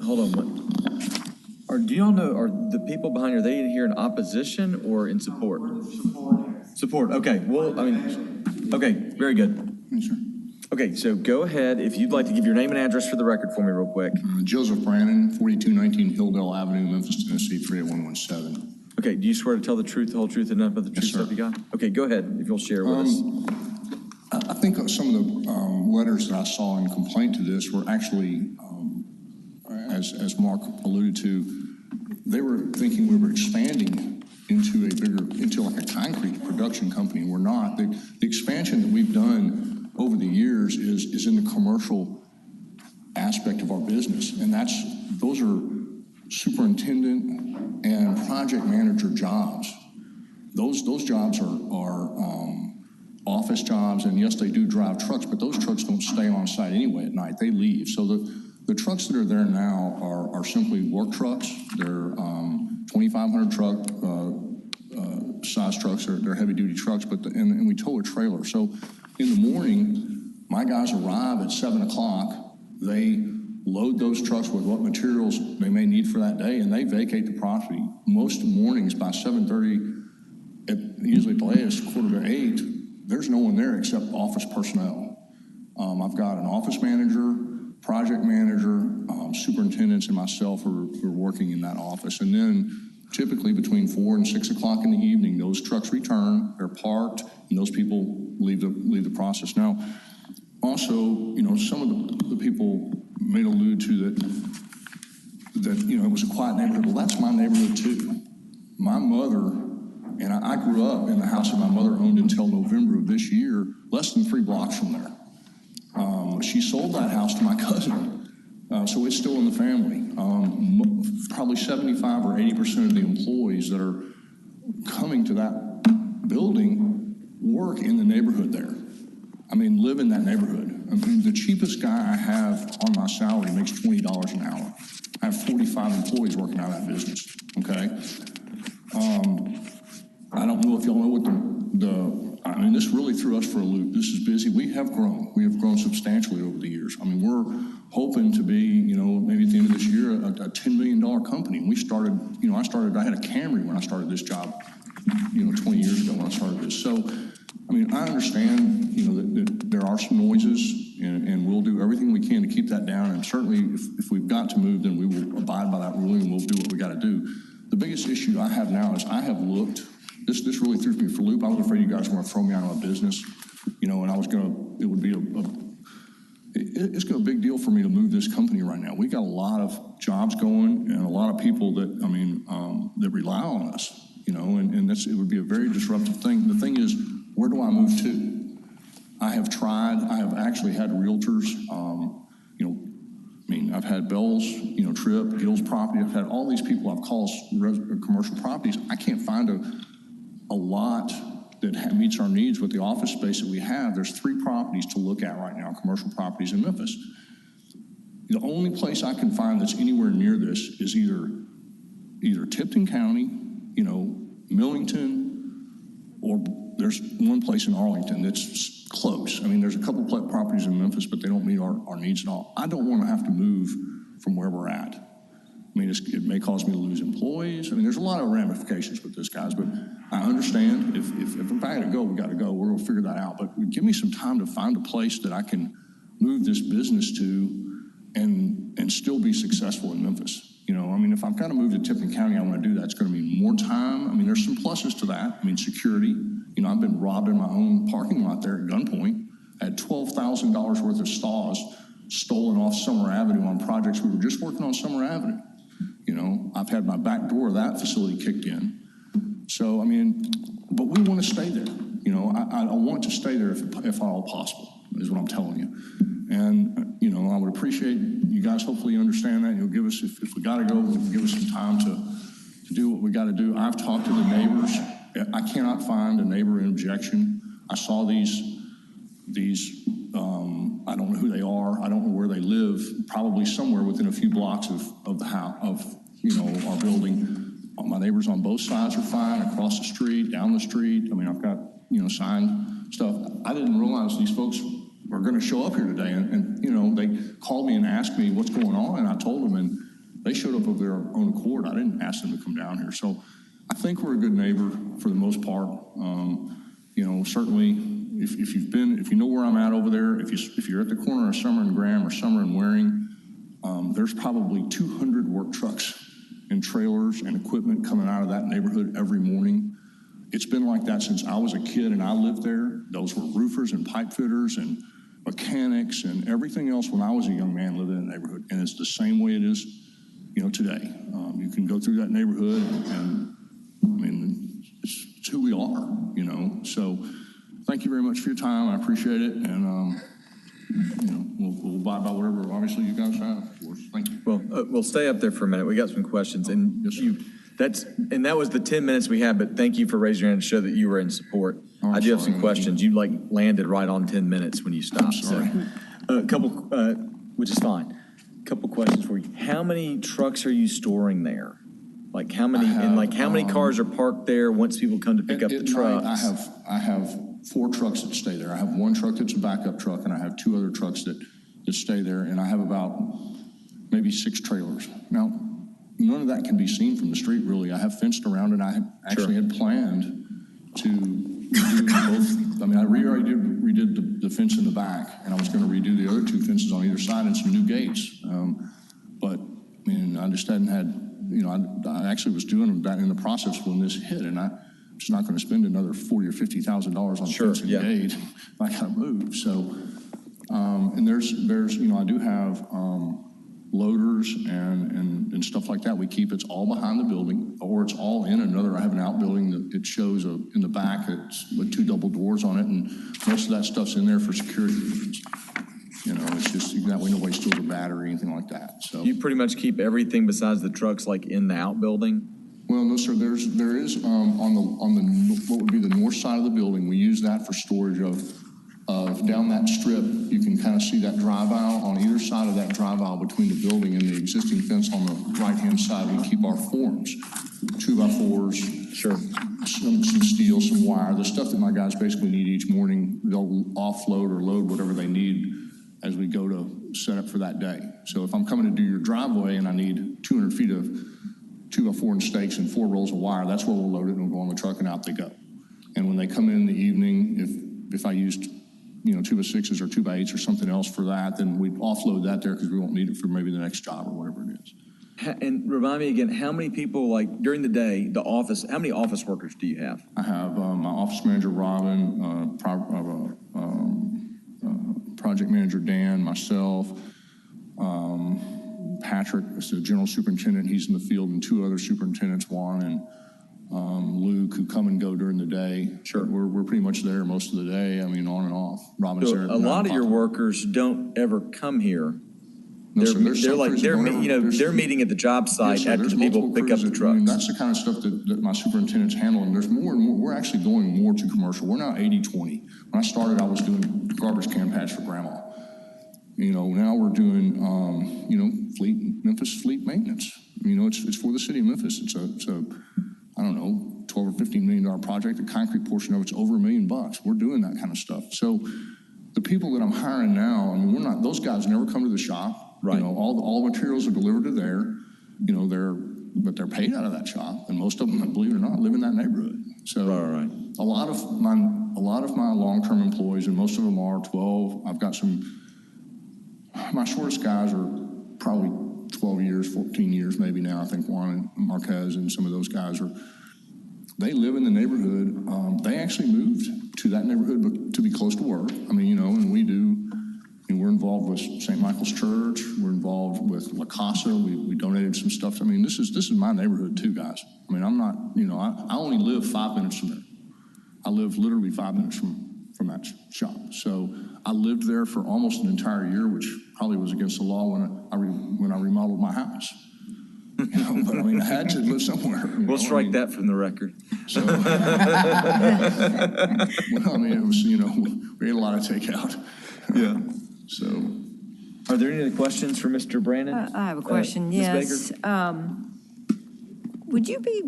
Hold on. Do y'all know, are the people behind you, are they here in opposition or in support? Support, okay. Well, okay, very good. Yes, sir. Okay, so go ahead. If you'd like to give your name and address for the record for me real quick. Joseph Brandon, 4219 Hilldale Avenue, Memphis, Tennessee, 38117. Okay, do you swear to tell the truth, the whole truth, and nothing but the truth stuff you got? Okay, go ahead, if you'll share with us. I think some of the letters that I saw in complaint to this were actually, as Mark alluded to, they were thinking we were expanding into like a concrete production company, and we're not. The expansion that we've done over the years is in the commercial aspect of our business, and those are superintendent and project manager jobs. Those jobs are office jobs, and yes, they do drive trucks, but those trucks don't stay on site anyway at night. They leave. So the trucks that are there now are simply work trucks. They're 2,500 truck size trucks. They're heavy duty trucks, and we tow a trailer. So in the morning, my guys arrive at 7 o'clock. They load those trucks with what materials they may need for that day, and they vacate the property. Most mornings by 7:30, usually at the latest, 7:45, there's no one there except office personnel. I've got an office manager, project manager, superintendents, and myself are working in that office. And then typically between 4 and 6 o'clock in the evening, those trucks return, they're parked, and those people leave the process. Now, also, some of the people may allude to that it was a quiet neighborhood. Well, that's my neighborhood too. My mother, and I grew up in the house that my mother owned until November of this year, less than 3 blocks from there. She sold that house to my cousin, so it's still in the family. Probably 75 or 80% of the employees that are coming to that building work in the neighborhood there. Live in that neighborhood. The cheapest guy I have on my salary makes $20 an hour. I have 45 employees working out of that business, okay? I don't know if y'all know what this really threw us for a loop. This have grown. We have grown substantially over the years. I mean, we're hoping to be, maybe at the end of this year, a $10 million company. And we started, I had a Camry when I started this job, 20 years ago when I started this. So, I mean, I understand, that there are some noises, and we'll do everything we can to keep that down. And certainly, if we've got to move, then we will abide by that ruling, and we'll do what we got to do. The biggest issue I have now is I have looked. This really threw me for a loop. I was afraid you guys were going to throw me out of my business, and I was going to. It would be it's going to be a big deal for me to move this company right now. We got a lot of jobs going, and a lot of people that that rely on us. And it would be a very disruptive thing. The thing is, where do I move to? I have tried. I have actually had realtors. I've had Bell's, Tripp, Gill's Property. I've had all these people I've called commercial properties. I can't find a lot that meets our needs with the office space that we have. There's 3 properties to look at right now, commercial properties in Memphis. The only place I can find that's anywhere near this is either Tipton County, Millington, or there's one place in Arlington that's close. There's a couple of properties in Memphis, but they don't meet our needs at all. I don't want to have to move from where we're at. It may cause me to lose employees. There's a lot of ramifications with this, guys, but I understand if I got to go, we got to go. We're going to figure that out. But give me some time to find a place that I can move this business to and still be successful in Memphis. If I've got to move to Tipton County, I want to do that. It's going to be more time. There's some pluses to that. Security. I've been robbed in my own parking lot there at gunpoint. I had $12,000 worth of saws stolen off Summer Avenue on projects we were just working on Summer Avenue. I've had my back door of that facility kicked in. So, but we want to stay there. I want to stay there if at all possible, is what I'm telling you. And, I would appreciate you guys hopefully understand that. You'll give us, if we got to go, give us some time to do what we got to do. I've talked to the neighbors. I cannot find a neighbor in objection. I saw these I don't know who they are. I don't know where they live. Probably somewhere within a few blocks of the house, our building. My neighbors on both sides are fine. Across the street, down the street. I've got signed stuff. I didn't realize these folks were going to show up here today, and they called me and asked me what's going on, and I told them, and they showed up of their own accord. I didn't ask them to come down here. So I think we're a good neighbor for the most part. Certainly, if you know where I'm at over there, if you're at the corner of Summer and Graham or Summer and Waring, there's probably 200 work trucks and trailers and equipment coming out of that neighborhood every morning. It's been like that since I was a kid and I lived there. Those were roofers and pipe fitters and mechanics and everything else when I was a young man living in the neighborhood. And it's the same way it is, today. You can go through that neighborhood and it's who we are, So thank you very much for your time. I appreciate it. And, we'll abide by whatever, obviously, you guys have. Thank you. Well, we'll stay up there for a minute. We got some questions. And that was the 10 minutes we had, but thank you for raising your hand to show that you were in support. I do have some questions. You landed right on 10 minutes when you stopped. So a couple, which is fine. A couple questions for you. How many trucks are you storing there? How many cars are parked there once people come to pick up the trucks? I have 4 trucks that stay there. I have 1 truck that's a backup truck, and I have 2 other trucks that stay there, and I have about maybe 6 trailers. Now, none of that can be seen from the street, really. I have fenced around, and I actually had planned to do both. I redid the fence in the back, and I was going to redo the other 2 fences on either side and some new gates. But I just hadn't had. I actually was doing that in the process when this hit, and I'm just not going to spend another $40,000 or $50,000 on fence and gate. I got to move. So, and there's I do have loaders and stuff like that. We keep it's all behind the building, or it's all in another. I have an outbuilding that it shows in the back. It's with 2 double doors on it, and most of that stuff's in there for security reasons. It's just that way nobody steals a battery or anything like that. So you pretty much keep everything besides the trucks in the outbuilding? Well, no, sir. There is on the what would be the north side of the building. We use that for storage of down that strip. You can kind of see that drive aisle. On either side of that drive aisle between the building and the existing fence on the right-hand side, we keep our forms, 2x4s, some steel, some wire, the stuff that my guys basically need each morning, they'll offload or load whatever they need as we go to set up for that day. So if I'm coming to do your driveway and I need 200 feet of 2x4 stakes and 4 rolls of wire, that's where we'll load it and we'll go on the truck and out they go. And when they come in the evening, if I used 2x6s or 2x8s or something else for that, then we'd offload that there because we won't need it for maybe the next job or whatever it is. And remind me again, how many people, like during the day, the office, how many office workers do you have? I have my office manager, Robin, project manager, Dan, myself, Patrick is the general superintendent. He's in the field, and 2 other superintendents, Juan and Luke, who come and go during the day. Sure. We're pretty much there most of the day. I mean, on and off. Robin's So there. a lot of your workers don't ever come here. No, They're, sir, there's they're some like crews they're that me- don't you know ever- they're meeting at the job site Yes, sir, after there's the people multiple pick up crews the that- trucks. I mean, that's the kind of stuff that my superintendents handle, and there's more and more. We're actually going more to commercial. We're now 80-20. When I started, I was doing garbage can patch for grandma. Now we're doing, Memphis fleet maintenance. It's for the city of Memphis. It's a I don't know, $12 or $15 million project. The concrete portion of it's over $1 million. We're doing that kind of stuff. So the people that I'm hiring now, I mean, we're not, those guys never come to the shop. Right. All the materials are delivered to there. But they're paid out of that shop, and most of them, believe it or not, live in that neighborhood. So right. a lot of my long-term employees, and most of them are 12. I've got my shortest guys are probably 12 years, 14 years maybe now. I think Juan and Marquez and some of those guys they live in the neighborhood. They actually moved to that neighborhood but to be close to work. I mean, and we do. We're involved with St. Michael's Church. We're involved with La Casa. We donated some stuff. I mean, this is my neighborhood too, guys. I mean, I'm not, I only live 5 minutes from there. I live literally 5 minutes from that shop. So I lived there for almost an entire year, which probably was against the law when I remodeled my house. But I mean, I had to live somewhere. We'll strike that from the record. So, well, I mean, it was, we had a lot of takeout. Yeah. So, are there any other questions for Mr. Brandon? I have a question, Ms. yes. Baker? Would you be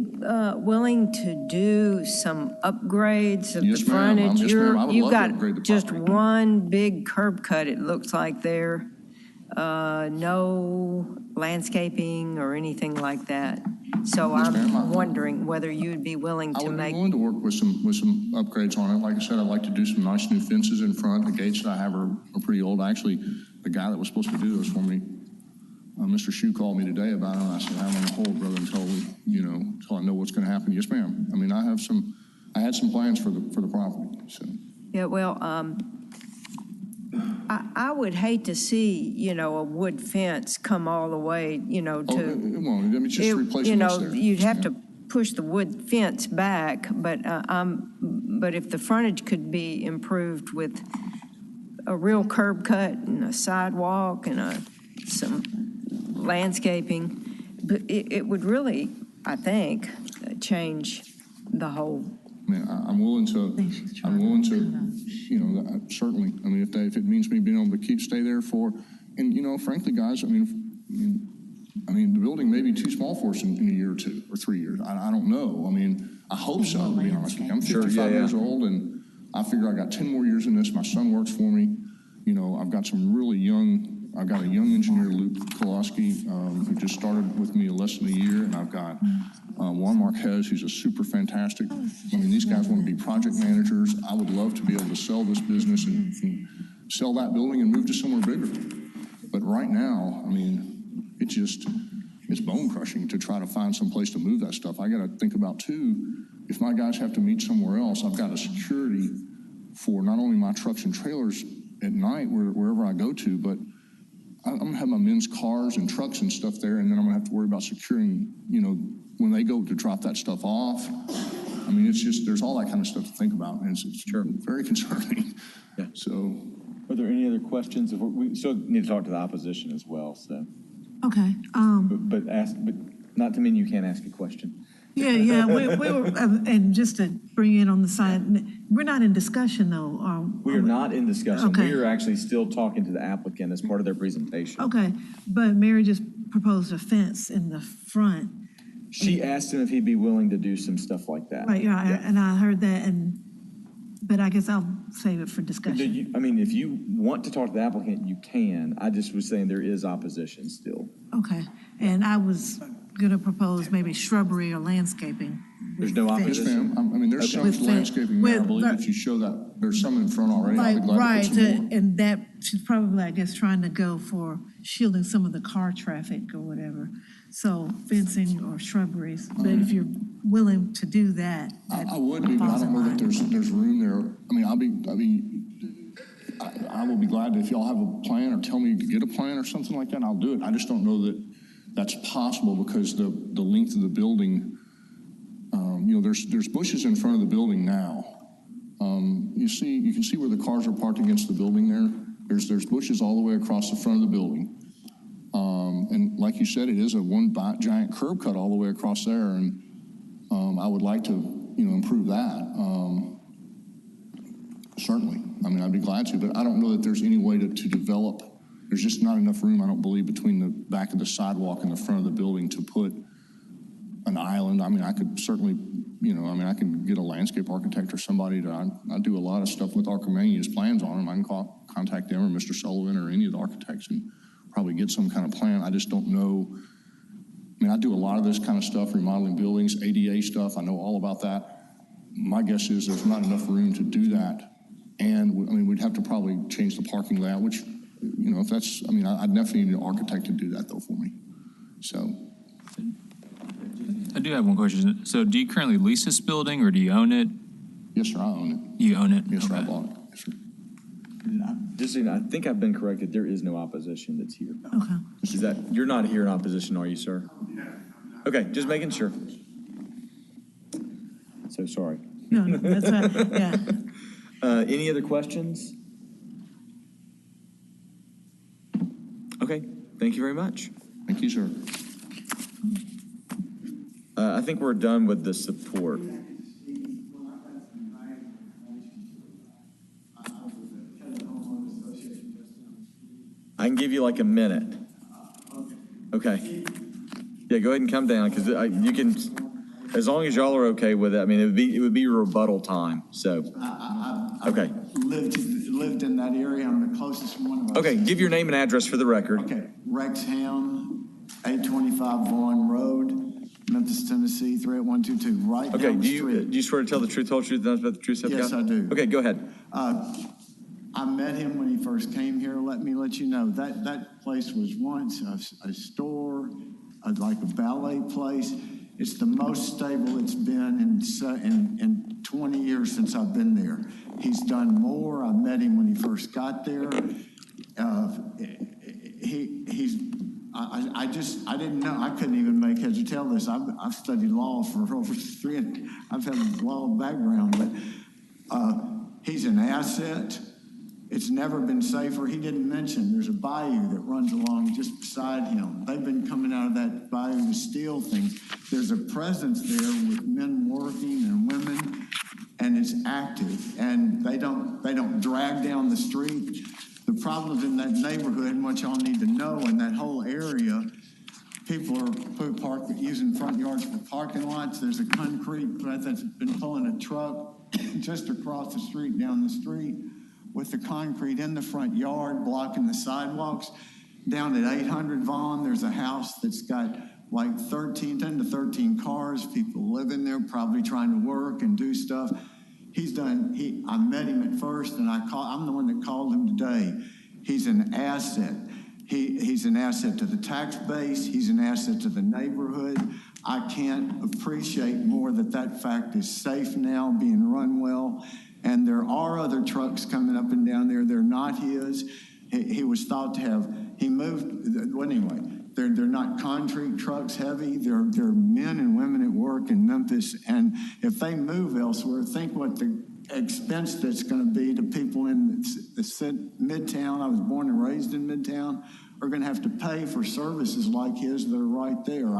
willing to do some upgrades of Yes, the ma'am. frontage? Yes, ma'am. I would You've love to upgrade the got just property. one big curb cut, it looks like there. No landscaping or anything like that. So Yes, ma'am. I'm wondering whether you'd be willing I to would be make. willing to work with some upgrades on it. Like I said, I'd like to do some nice new fences in front. The gates that I have are pretty old. Actually, the guy that was supposed to do those for me, Mr. Shue, called me today about it. And I said, I'm on hold, brother, until I know what's going to happen. Yes, ma'am. I mean, I had some plans for the property. So. Yeah, well, I would hate to see, a wood fence come all the way, to. It won't. I mean, just replace what's there. You'd have to push the wood fence back, but if the frontage could be improved with a real curb cut and a sidewalk and some landscaping, but it would really, I think, change the whole. I mean, I'm willing to, certainly. I mean, if it means me being able to stay there for, and frankly, guys, I mean, the building may be too small for us in a year or 2 or 3 years. I don't know. I mean, I hope so, to be honest with you. I'm 55 years old, and I figure I got 10 more years in this. My son works for me. I've got I've got a young engineer, Luke Kowalski, who just started with me less than a year, and I've got Juan Marquez, who's a super fantastic. I mean, these guys want to be project managers. I would love to be able to sell this business and sell that building and move to somewhere bigger. But right now, I mean, it's bone crushing to try to find some place to move that stuff. I got to think about too, if my guys have to meet somewhere else, I've got a security for not only my trucks and trailers at night wherever I go to, but I'm gonna have my men's cars and trucks and stuff there, and then I'm gonna have to worry about securing, when they go to drop that stuff off. I mean, there's all that kind of stuff to think about, and it's very concerning. Yeah. So, are there any other questions? We still need to talk to the opposition as well. So, Okay. but not to mean you can't ask a question. Yeah. We were, and just to bring in on the side, we're not in discussion though. We are not in discussion. Okay. We are actually still talking to the applicant as part of their presentation. Okay, but Mary just proposed a fence in the front. She asked him if he'd be willing to do some stuff like that. Right, yeah, and I heard that, but I guess I'll save it for But discussion. if you want to talk to the applicant, you can. I just was saying there is opposition still. Okay, and I was gonna propose maybe shrubbery or landscaping. There's no Yes, opposition? ma'am. I mean, there's some With landscaping there. I with- believe if you show that, there's some in front already. I'll be glad to Right, put some more. and that she's probably, I guess, trying to go for shielding some of the car traffic or whatever. So fencing or shrubberies, but if you're willing to do that. I would be, but I don't know that there's room there. I will be glad if y'all have a plan or tell me to get a plan or something like that, I'll do it. I just don't know that that's possible because the length of the building, there's bushes in front of the building now. You can see where the cars are parked against the building there. There's bushes all the way across the front of the building. And like you said, it is a giant curb cut all the way across there. And I would like to, improve that. Certainly. I mean, I'd be glad to, but I don't know that there's any way to develop. There's just not enough room, I don't believe, between the back of the sidewalk and the front of the building to put an island. I mean, I could certainly, I can get a landscape architect or somebody I do a lot of stuff with Archimedes plans on them. I can contact them or Mr. Sullivan or any of the architects and probably get some kind of plan. I just don't know. I mean, I do a lot of this kind of stuff, remodeling buildings, ADA stuff. I know all about that. My guess is there's not enough room to do that. And, we'd have to probably change the parking layout, which, if that's, I'd definitely need an architect to do that, though, for me. So. I do have one question. So do you currently lease this building or do you own it? Yes, sir, I own it. You own it? Yes, sir, I Okay. bought it. Yes, sir. Just, I think I've been corrected. There is no opposition that's here. Okay. You're not here in opposition, are you, sir? Okay, just making sure. So sorry. No, that's right, yeah. Any other questions? Okay, thank you very much. Thank you, sir. I think we're done with the support. I can give you like a minute. Okay. Yeah, go ahead and come down because you can, as long as y'all are okay with it. It would be rebuttal time. So, okay. Lived in that area. I'm the closest one of us. Okay, give your name and address for the record. Okay, Rex Ham, 825 Vaughn Road, Memphis, Tennessee, 38122. Right Okay, down the street. do you swear to tell the truth, whole truth, and nothing but the truth? Yes, I do. Okay, go ahead. I met him when he first came here. Let me let you know that place was once a store, like a ballet place. It's the most stable it's been in 20 years since I've been there. He's done more. I met him when he first got there. I didn't know. I couldn't even make heads or tail this. I've studied law for over I've had a law background, but he's an asset. It's never been safer. He didn't mention there's a bayou that runs along just beside him. They've been coming out of that bayou to steal things. There's a presence there with men working and women, and it's active. And they don't drag down the street. The problems in that neighborhood, and what y'all need to know in that whole area, people are using front yards for parking lots. There's a concrete that's been pulling a truck just across the street, down the street, with the concrete in the front yard, blocking the sidewalks. Down at 800 Vaughn, there's a house that's got like 10 to 13 cars. People live in there, probably trying to work and do stuff. I met him at first, and I'm the one that called him today. He's an asset. He's an asset to the tax base. He's an asset to the neighborhood. I can't appreciate more that fact is safe now, being run well. And there are other trucks coming up and down there. They're not his. He was thought to have, he moved, well, anyway, they're not concrete trucks heavy. They're men and women at work in Memphis. And if they move elsewhere, think what the expense that's going to be to people in the Midtown. I was born and raised in Midtown. Are going to have to pay for services like his that are right there.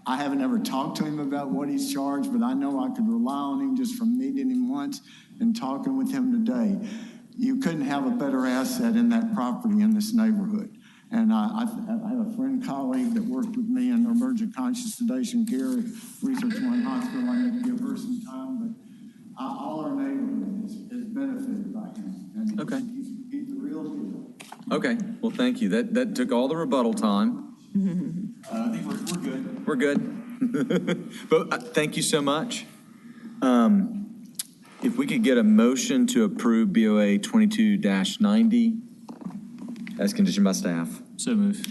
I haven't ever talked to him about what he's charged, but I know I could rely on him just from meeting him once and talking with him today. You couldn't have a better asset in that property in this neighborhood. And I have a friend, colleague that worked with me in emergent conscious sedation care at Research One Hospital. I need to give her some time, but all our neighborhood is benefited by him. And Okay. He's the real deal. Okay, well, thank you. That took all the rebuttal time. I think we're good. We're good. But thank you so much. If we could get a motion to approve BOA 22-90 as conditioned by staff. So move.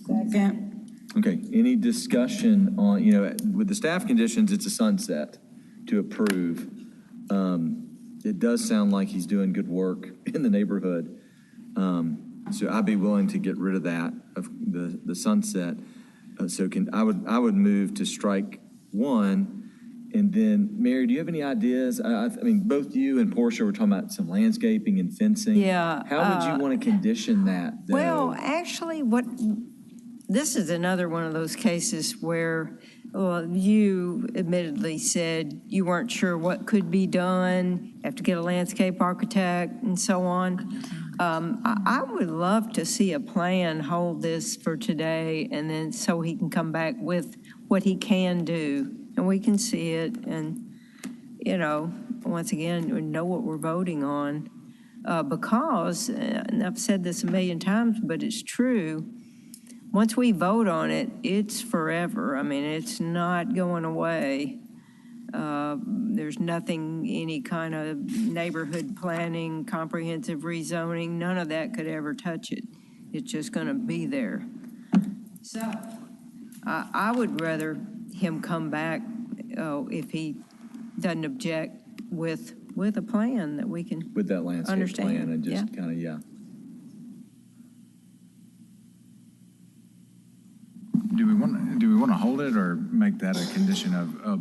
Second. Okay, any discussion on, with the staff conditions, it's a sunset to approve. It does sound like he's doing good work in the neighborhood. So I'd be willing to get rid of that, of the sunset. I would move to strike one. And then, Mary, do you have any ideas? I mean, both you and Portia were talking about some landscaping and fencing. Yeah. How would you want to condition that, though? Well, actually, this is another one of those cases where you admittedly said you weren't sure what could be done, have to get a landscape architect and so on. I would love to see a plan hold this for today, and then so he can come back with what he can do, and we can see it, and, once again, we know what we're voting on, because, and I've said this a million times, but it's true, once we vote on it, it's forever. I mean, it's not going away. There's nothing, any kind of neighborhood planning, comprehensive rezoning, none of that could ever touch it. It's just going to be there. So I would rather him come back, if he doesn't object, with a plan that we can with that landscape understand. Plan and just kind of, Do we want to hold it or make that a condition of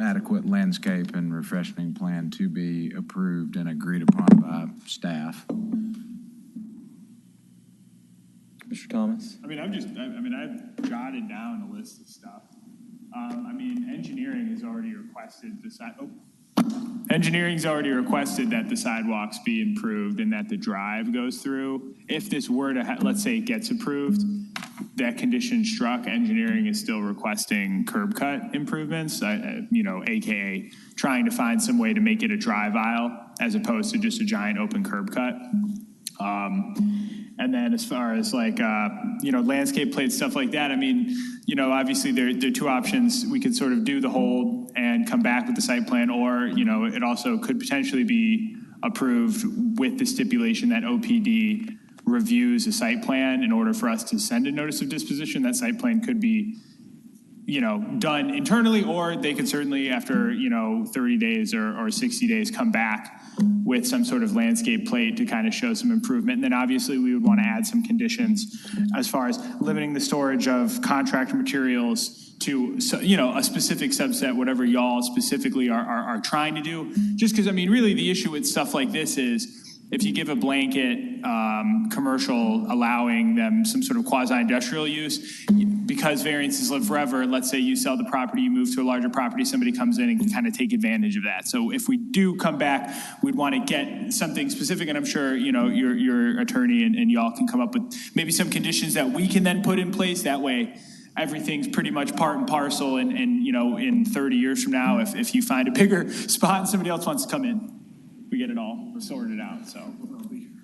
adequate landscape and refreshing plan to be approved and agreed upon by staff? Mr. Thomas? I've jotted down a list of stuff. Engineering has already requested that the sidewalks be improved and that the drive goes through. If this were to, let's say it gets approved, that condition struck, engineering is still requesting curb cut improvements, AKA trying to find some way to make it a drive aisle as opposed to just a giant open curb cut. And then as far as landscape plates, stuff like that, obviously there are two options. We could sort of do the hold and come back with the site plan, or, it also could potentially be approved with the stipulation that OPD reviews a site plan in order for us to send a notice of disposition. That site plan could be, done internally, or they could certainly, after, 30 days or 60 days, come back with some sort of landscape plate to kind of show some improvement. And then obviously we would want to add some conditions as far as limiting the storage of contractor materials to, a specific subset, whatever y'all specifically are trying to do. Just because, really the issue with stuff like this is, if you give a blanket commercial allowing them some sort of quasi-industrial use, because variances live forever, let's say you sell the property, you move to a larger property, somebody comes in and can kind of take advantage of that. So if we do come back, we'd want to get something specific, and I'm sure, your attorney and y'all can come up with maybe some conditions that we can then put in place. That way, everything's pretty much part and parcel, and in 30 years from now, if you find a bigger spot and somebody else wants to come in, we get it all sorted out. So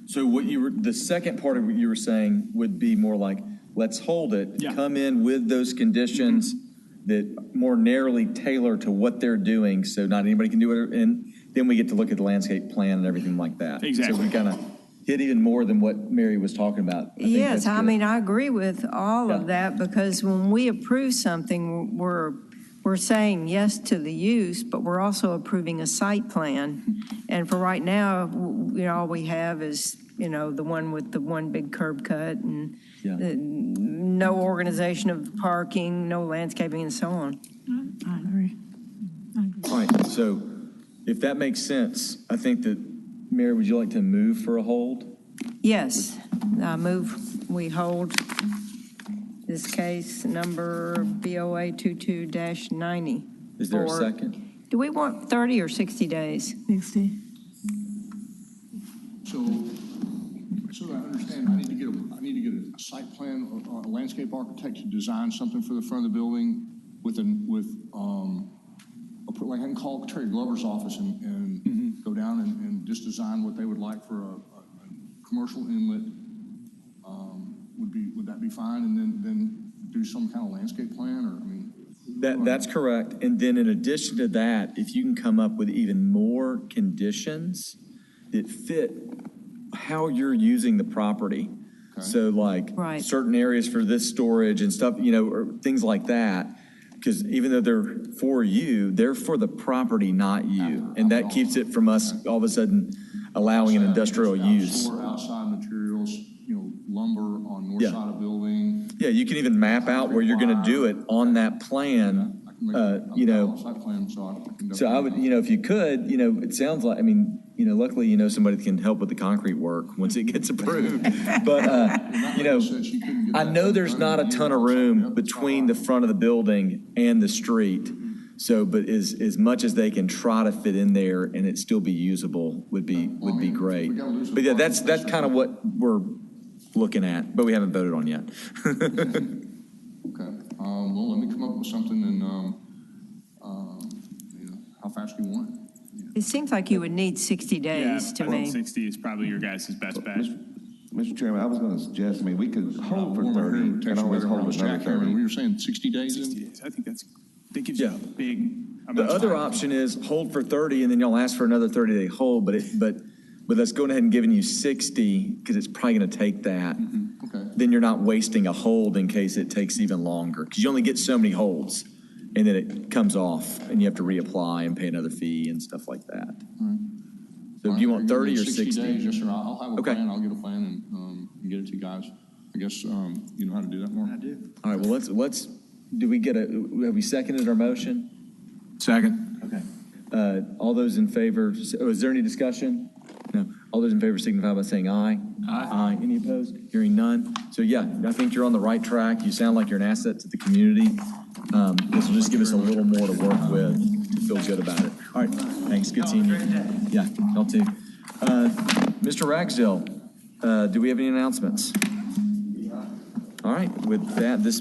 the second part of what you were saying would be more like, let's hold it, come in with those conditions that more narrowly tailor to what they're doing, so not anybody can do it, and then we get to look at the landscape plan and everything like that. Exactly. So we kind of hit even more than what Mary was talking about. Yes, I agree with all of that, because when we approve something, we're saying yes to the use, but we're also approving a site plan. And for right now, all we have is, the one with the one big curb cut and no organization of parking, no landscaping, and so on. I agree. All right, so if that makes sense, I think that, Mary, would you like to move for a hold? Yes, I move we hold this case number BOA 22-90. Is there a second? Do we want 30 or 60 days? 60. So that I understand, I need to get a site plan, or a landscape architect to design something for the front of the building like I can call Terry Glover's office and go down and just design what they would like for a commercial inlet, would that be fine? And then do some kind of landscape plan, or, I mean? That's correct. And then in addition to that, if you can come up with even more conditions that fit how you're using the property. Okay. So like certain areas for this storage and stuff, or things like that. Because even though they're for you, they're for the property, not you. And that keeps it from us all of a sudden allowing an industrial use. Store outside materials, lumber on north side of building. Yeah, you can even map out where you're going to do it on that plan. So I would, if you could, it sounds like, luckily, somebody that can help with the concrete work once it gets approved. But, I know there's not a ton of room between the front of the building and the street. So, but as much as they can try to fit in there and it still be usable would be great. But yeah, that's kind of what we're looking at, but we haven't voted on yet. Okay. Well, let me come up with something and, how fast do you want it? It seems like you would need 60 days to I think me. 60 is probably your guys' best bet. Mr. Chairman, I was going to suggest, we could hold for 30 and always hold another 30. We were saying 60 days? 60 days. I think that gives you a big amount The of other time. option is hold for 30 and then y'all ask for another 30-day hold, but that's going ahead and giving you 60 because it's probably going to take that. Okay. Then you're not wasting a hold in case it takes even longer because you only get so many holds and then it comes off and you have to reapply and pay another fee and stuff like that. Right. So do you want 30 or 60? days, yes, sir. I'll have a plan. I'll get a plan and get it to you guys. I guess you know how to do that, Mark? I do. All right, well, let's have we seconded our motion? Second. Okay. All those in favor, is there any discussion? No. All those in favor signify by saying aye. Aye. Any opposed? Hearing none. So yeah, I think you're on the right track. You sound like you're an asset to the community. This will just give us a little more to work with to feel good about it. All right, thanks. Good seeing you. Yeah, y'all too. Mr. Ragsdale, do we have any announcements? All right, with that, this meeting